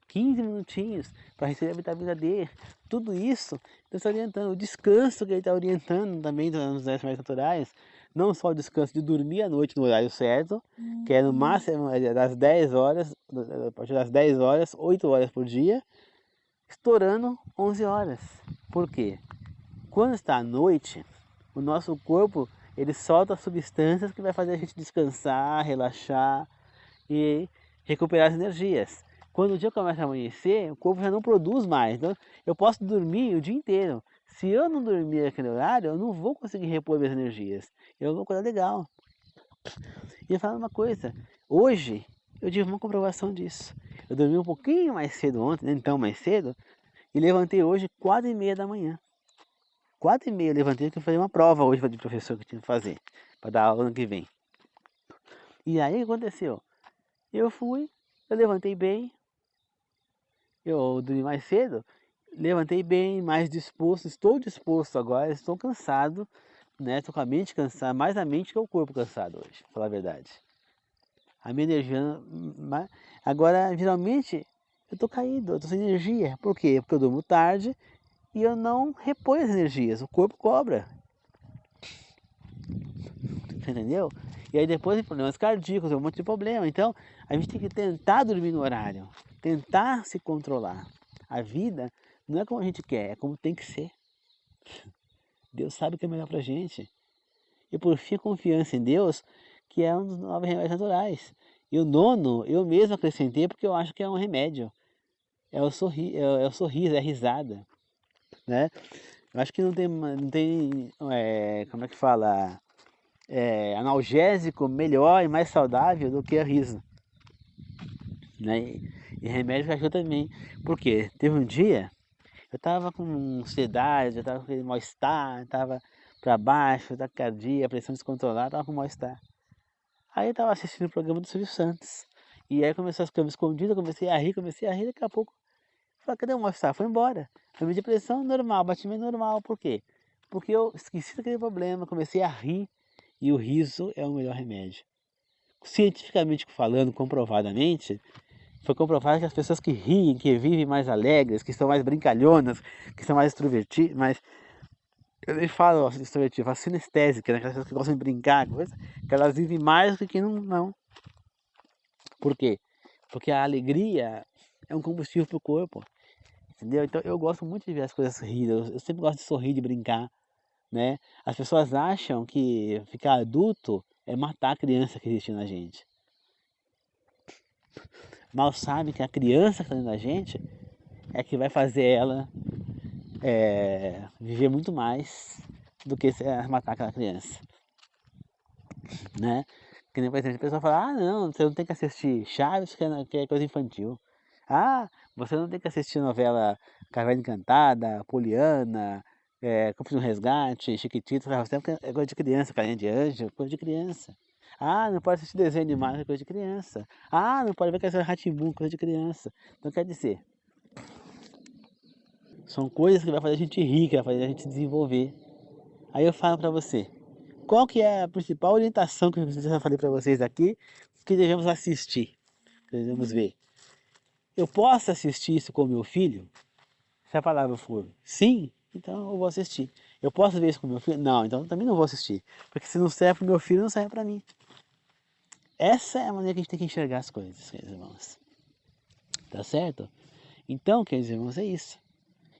15 minutinhos para receber a vitamina D, tudo isso ele está orientando, o descanso que ele está orientando também nos exercícios naturais, não só o descanso de dormir à noite no horário certo, que é no máximo das 10 horas, a partir das 10 horas, 8 horas por dia, estourando 11 horas. Por quê? Quando está à noite, o nosso corpo ele solta substâncias que vai fazer a gente descansar, relaxar e recuperar as energias. Quando o dia começa a amanhecer, o corpo já não produz mais. Então, eu posso dormir o dia inteiro. Se eu não dormir naquele horário, eu não vou conseguir repor minhas energias. Eu vou acordar legal. E eu falo uma coisa, hoje eu tive uma comprovação disso. Eu dormi um pouquinho mais cedo ontem, nem tão mais cedo, e levantei hoje 4h30 da manhã. 4h30 eu levantei porque eu fazer uma prova hoje de professor que eu tinha que fazer, para dar aula ano que vem. E aí o que aconteceu? Eu levantei bem, eu dormi mais cedo, levantei bem, mais disposto, estou disposto agora, estou cansado, né? Estou com a mente cansada, mais a mente que o corpo cansado hoje, pra falar a verdade. A minha energia, agora geralmente eu estou caído, eu estou sem energia. Por quê? Porque eu durmo tarde e eu não reponho as energias, o corpo cobra. Entendeu? E aí depois tem problemas cardíacos, um monte de problema. Então, a gente tem que tentar dormir no horário, tentar se controlar. A vida não é como a gente quer, é como tem que ser. Deus sabe o que é melhor pra gente. E por fim, a confiança em Deus, que é um dos 9 remédios naturais. E o 9º, eu mesmo acrescentei porque eu acho que é um remédio. É o sorriso, é a risada. Né? Eu acho que não tem como é que fala? Analgésico melhor e mais saudável do que a riso, né? E remédio que ajuda também. Por quê? Teve um dia Eu estava com ansiedade, eu estava com aquele mal-estar, estava para baixo, taquicardia, pressão descontrolada, estava com mal-estar. Aí eu estava assistindo o programa do Silvio Santos. E aí começou as câmeras escondidas, comecei a rir, daqui a pouco. Falei, cadê o mal-estar? Foi embora. A minha depressão normal, batimento normal, por quê? Porque eu esqueci daquele problema, comecei a rir, e o riso é o melhor remédio. Cientificamente falando, comprovadamente, foi comprovado que as pessoas que riem, que vivem mais alegres, que são mais brincalhonas, que são mais extrovertidas, mais... Eu nem falo extrovertido, eu falo sinestésica, né? Aquelas pessoas que gostam de brincar, coisa, que elas vivem mais do que não. Por quê? Porque a alegria é um combustível para o corpo, entendeu? Então eu gosto muito de ver as coisas rir, eu sempre gosto de sorrir, de brincar, né? As pessoas acham que ficar adulto é matar a criança que existe na gente. Mal sabem que a criança que está dentro da gente é que vai fazer ela viver muito mais do que se matar aquela criança, né? Que nem, por exemplo, a pessoa fala, ah não, você não tem que assistir Chaves, que é coisa infantil. Ah, você não tem que assistir novela Caverna Encantada, Poliana, Campos do Resgate, Chiquititas, porque é coisa de criança, Carinha de Anjo, coisa de criança. Ah, não pode assistir desenho animado, é coisa de criança. Ah, não pode ver Castelo Rá-Tim-Bum, coisa de criança. Então quer dizer, são coisas que vai fazer a gente rir, que vai fazer a gente se desenvolver. Aí eu falo pra você, qual que é a principal orientação que eu já falei pra vocês aqui, que devemos assistir, devemos ver? Eu posso assistir isso com meu filho? Se a palavra for sim, então eu vou assistir. Eu posso ver isso com meu filho? Não, então eu também não vou assistir. Porque se não serve pro meu filho, não serve pra mim. Essa é a maneira que a gente tem que enxergar as coisas, queridos irmãos. Tá certo? Então, queridos irmãos, é isso.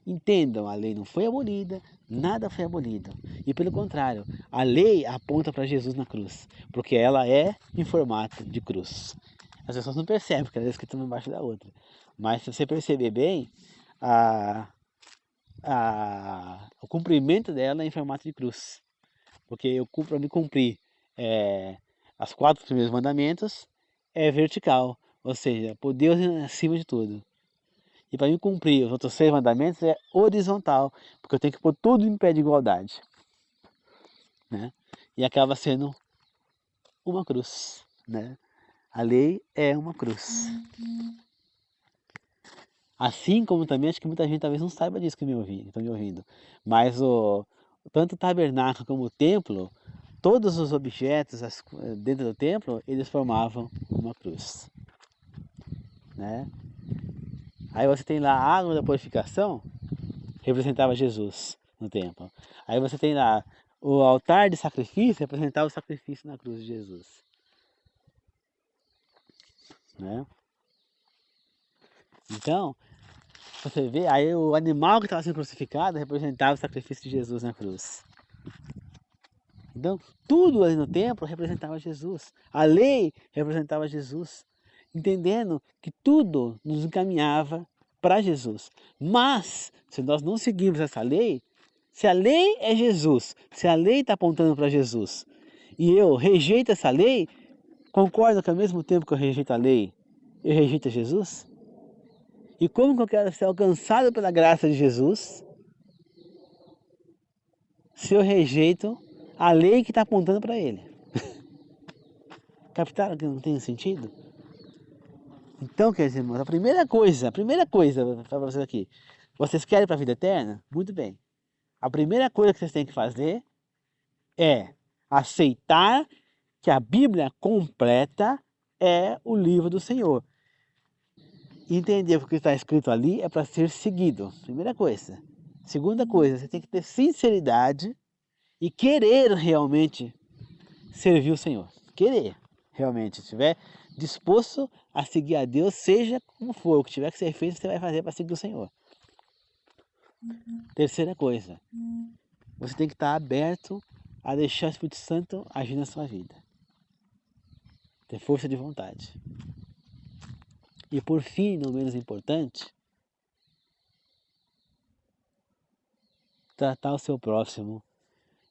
Entendam, a lei não foi abolida, nada foi abolido. E pelo contrário, a lei aponta para Jesus na cruz, porque ela é em formato de cruz. As pessoas não percebem, porque ela é escrita uma embaixo da outra. Mas se você perceber bem, o cumprimento dela é em formato de cruz. Porque para me cumprir as 4 primeiros mandamentos é vertical, ou seja, por Deus acima de tudo. E para mim cumprir os outros 6 mandamentos é horizontal, porque eu tenho que pôr tudo em pé de igualdade, né? E acaba sendo uma cruz, né? A lei é uma cruz. Assim como também, acho que muita gente talvez não saiba disso que estão me ouvindo, mas tanto o tabernáculo como o templo, todos os objetos dentro do templo, eles formavam uma cruz, né? Aí você tem lá a água da purificação, representava Jesus no templo. Aí você tem lá o altar de sacrifício, representava o sacrifício na cruz de Jesus, né? Então, você vê, aí o animal que estava sendo crucificado representava o sacrifício de Jesus na cruz. Então, tudo ali no templo representava Jesus. A lei representava Jesus. Entendendo que tudo nos encaminhava para Jesus. Mas, se nós não seguirmos essa lei, se a lei é Jesus, se a lei está apontando para Jesus, e eu rejeito essa lei, concordo que ao mesmo tempo que eu rejeito a lei, eu rejeito Jesus? E como que eu quero ser alcançado pela graça de Jesus, se eu rejeito a lei que está apontando para ele? Captaram que não tem sentido? Então, quer dizer, irmãos, a primeira coisa para vocês aqui, vocês querem para a vida eterna? Muito bem. A primeira coisa que vocês têm que fazer é aceitar que a Bíblia completa é o livro do Senhor. E entender que o que está escrito ali é para ser seguido. Primeira coisa. Segunda coisa, você tem que ter sinceridade e querer realmente servir o Senhor. Querer realmente, estiver disposto a seguir a Deus, seja como for, o que tiver que ser feito, você vai fazer para seguir o Senhor. Terceira coisa, você tem que estar aberto a deixar o Espírito Santo agir na sua vida. Ter força de vontade. E por fim, não menos importante, tratar o seu próximo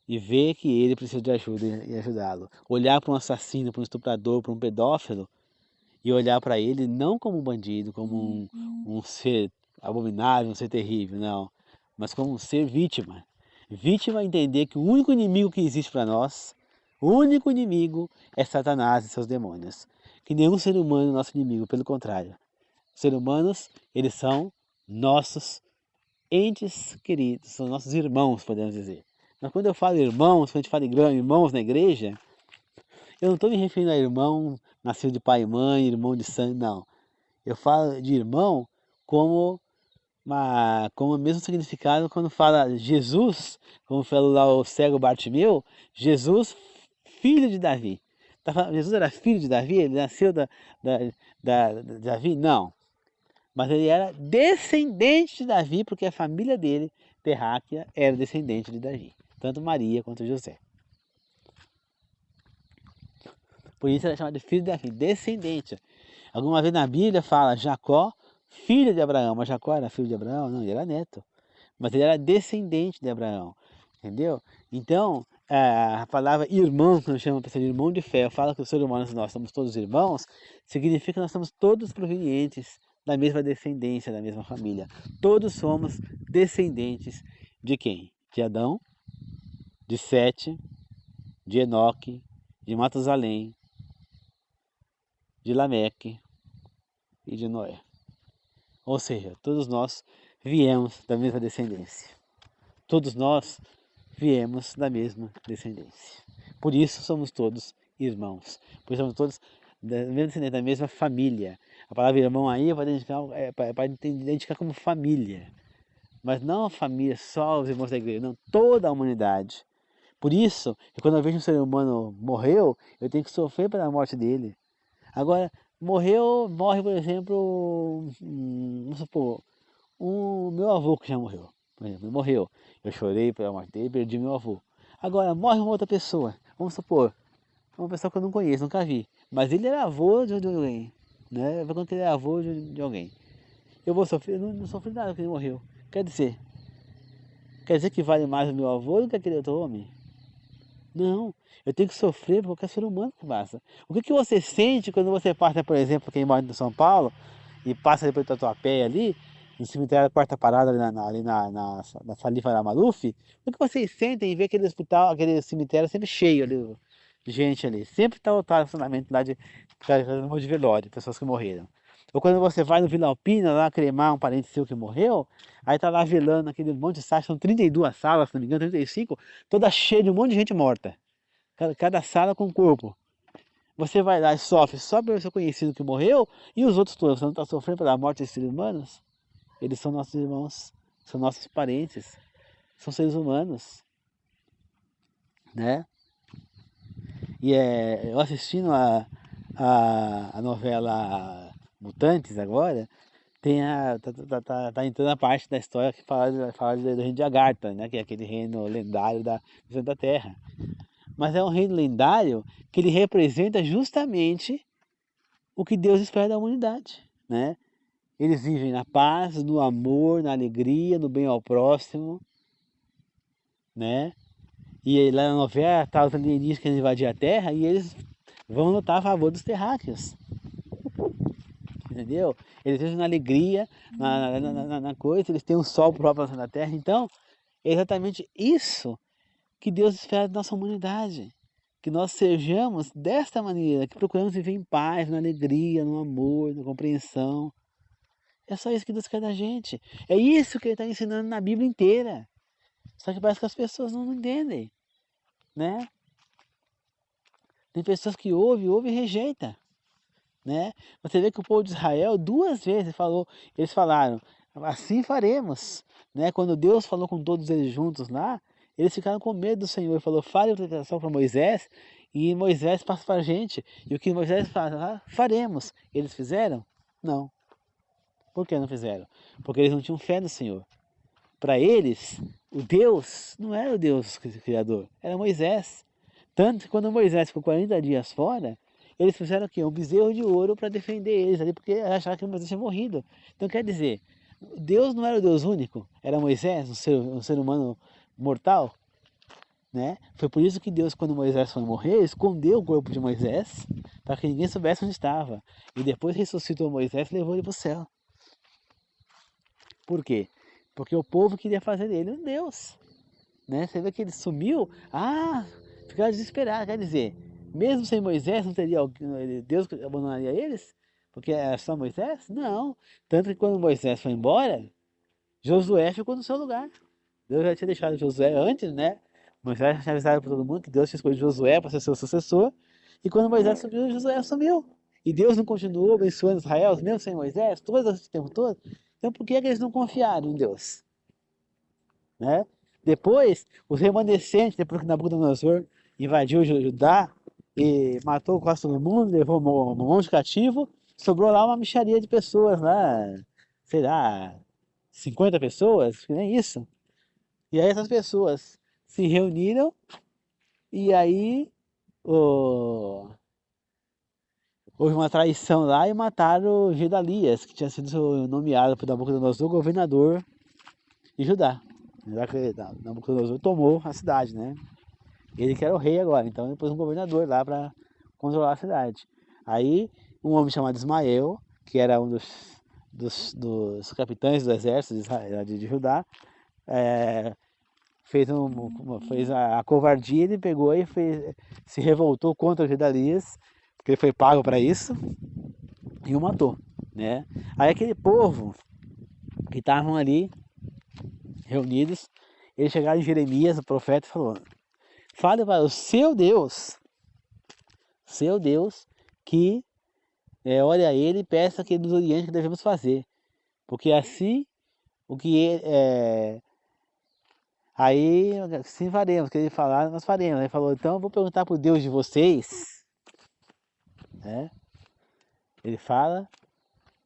e ver que ele precisa de ajuda e ajudá-lo. Olhar para um assassino, para um estuprador, para um pedófilo e olhar para ele não como um bandido, como um ser abominável, um ser terrível, não. Mas como um ser vítima. Vítima é entender que o único inimigo que existe para nós, o único inimigo é Satanás e seus demônios. Que nenhum ser humano é nosso inimigo, pelo contrário. Os seres humanos, eles são nossos entes queridos, são nossos irmãos, podemos dizer. Mas quando eu falo irmãos, quando a gente fala irmãos na igreja, eu não estou me referindo a irmão nascido de pai e mãe, irmão de sangue, não. Eu falo de irmão como como o mesmo significado quando fala Jesus, como falou lá o cego Bartimeu, Jesus, filho de Davi. Jesus era filho de Davi? Ele nasceu de Davi? Não. Mas ele era descendente de Davi, porque a família dele, terráquea, era descendente de Davi. Tanto Maria quanto José. Por isso ele é chamado de filho de Davi, descendente. Alguma vez na Bíblia fala Jacó, filho de Abraão. Mas Jacó era filho de Abraão? Não, ele era neto. Mas ele era descendente de Abraão. Entendeu? Então, a palavra irmão, que nós chamamos de irmão de fé, fala que os seres humanos, nós somos todos irmãos, significa que nós somos todos provenientes da mesma descendência, da mesma família. Todos somos descendentes de quem? De Adão, de Sete, de Enoque, de Matusalém, de Lameque e de Noé. Ou seja, todos nós viemos da mesma descendência. Todos nós viemos da mesma descendência. Por isso somos todos irmãos. Por isso somos todos da mesma descendência, da mesma família. A palavra irmão aí é para identificar como família. Mas não a família, só os irmãos da igreja, não, toda a humanidade. Por isso, quando eu vejo um ser humano morreu, eu tenho que sofrer pela morte dele. Agora, morre, por exemplo, vamos supor, meu avô que já morreu. Por exemplo, morreu. Eu chorei pela morte dele, perdi meu avô. Agora, morre uma outra pessoa. Vamos supor, uma pessoa que eu não conheço, nunca vi. Mas ele era avô de alguém. Né? Eu vou contar ele é avô de alguém. Eu vou sofrer? Eu não sofri nada porque ele morreu. Quer dizer que vale mais o meu avô do que aquele outro homem? Não, eu tenho que sofrer por qualquer ser humano que passa. O que você sente quando você passa, por exemplo, quem mora em São Paulo, e passa depois do Tatuapé ali, no cemitério da Quarta Parada, ali na Salifa da Maluf, o que vocês sentem em ver aquele hospital, aquele cemitério sempre cheio ali, de gente ali? Sempre está lotado o funcionamento lá de velório, pessoas que morreram. Ou quando você vai no Vila Alpina, lá cremar um parente seu que morreu, aí tá lá velando aquele monte de salas, são 32 salas, se não me engano, 35, toda cheia de um monte de gente morta. Cada sala com um corpo. Você vai lá e sofre só pelo seu conhecido que morreu, e os outros todos, você não está sofrendo pela morte desses seres humanos? Eles são nossos irmãos, são nossos parentes, são seres humanos, né? E eu assistindo a novela Mutantes agora, tá entrando a parte da história que fala do reino de Agartha, né? Que é aquele reino lendário da Terra. Mas é um reino lendário que ele representa justamente o que Deus espera da humanidade, né? Eles vivem na paz, no amor, na alegria, no bem ao próximo, né? E lá na novela tá os alienígenas querendo invadir a Terra e eles vão lutar a favor dos terráqueos. Entendeu? Eles vivem na alegria, na coisa, eles têm um sol próprio na Terra. Então, é exatamente isso que Deus espera da nossa humanidade. Que nós sejamos desta maneira, que procuramos viver em paz, na alegria, no amor, na compreensão. É só isso que Deus quer da gente. É isso que Ele está ensinando na Bíblia inteira. Só que parece que as pessoas não entendem, né? Tem pessoas que ouvem e rejeitam, né? Você vê que o povo de Israel 2 vezes eles falaram, assim faremos, né? Quando Deus falou com todos eles juntos lá, eles ficaram com medo do Senhor. Ele falou, fale a interpretação para Moisés, e Moisés passa para a gente. E o que Moisés fala, faremos. Eles fizeram? Não. Por que não fizeram? Porque eles não tinham fé no Senhor. Para eles, o Deus não era o Deus criador, era Moisés. Tanto que quando Moisés ficou 40 dias fora, eles fizeram o quê? Um bezerro de ouro para defender eles ali, porque acharam que Moisés tinha morrido. Então quer dizer, Deus não era o Deus único, era Moisés, um ser humano mortal, né? Foi por isso que Deus, quando Moisés foi morrer, escondeu o corpo de Moisés, para que ninguém soubesse onde estava. E depois ressuscitou Moisés e levou ele para o céu. Por quê? Porque o povo queria fazer dele um Deus. Né? Você vê que ele sumiu, ficaram desesperados, quer dizer, mesmo sem Moisés, não teria Deus abandonaria eles? Porque era só Moisés? Não. Tanto que quando Moisés foi embora, Josué ficou no seu lugar. Deus já tinha deixado Josué antes, né? Moisés já tinha avisado para todo mundo que Deus tinha escolhido Josué para ser seu sucessor. E quando Moisés sumiu, Josué sumiu. E Deus não continuou abençoando Israel, mesmo sem Moisés, todo esse tempo todo. Então por que eles não confiaram em Deus? Né? Depois, os remanescentes, depois que Nabucodonosor invadiu Judá e matou quase todo mundo, levou um monte de cativo, sobrou lá uma mixaria de pessoas lá, sei lá, 50 pessoas, que nem isso. E aí essas pessoas se reuniram e aí houve uma traição lá e mataram Gedalias, que tinha sido nomeado por Nabucodonosor governador de Judá. Já que Nabucodonosor tomou a cidade, né? Ele que era o rei agora, então ele pôs um governador lá para controlar a cidade. Aí um homem chamado Ismael, que era um dos capitães do exército de Israel, de Judá, fez a covardia, ele pegou e se revoltou contra Gedalias, porque ele foi pago para isso, e o matou, né? Aí aquele povo que estavam ali reunidos, eles chegaram em Jeremias, o profeta, e falou: fale para o seu Deus, que ore a ele e peça que ele nos oriente o que devemos fazer. Porque assim, o que aí sim faremos, o que ele falar, nós faremos. Ele falou: então eu vou perguntar para o Deus de vocês, né? Ele fala,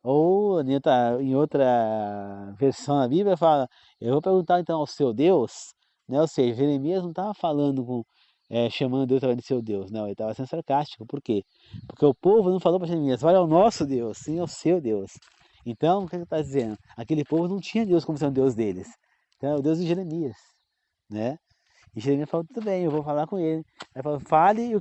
ou em outra versão da Bíblia fala: eu vou perguntar então ao seu Deus, né? Ou seja, Jeremias não estava falando chamando Deus de seu Deus, não, ele estava sendo sarcástico. Por quê? Porque o povo não falou para Jeremias: olha, é o nosso Deus, sim, é o seu Deus. Então, o que ele está dizendo? Aquele povo não tinha Deus como sendo Deus deles. Então é o Deus de Jeremias, né? E Jeremias falou: tudo bem, eu vou falar com ele. Ele falou: fale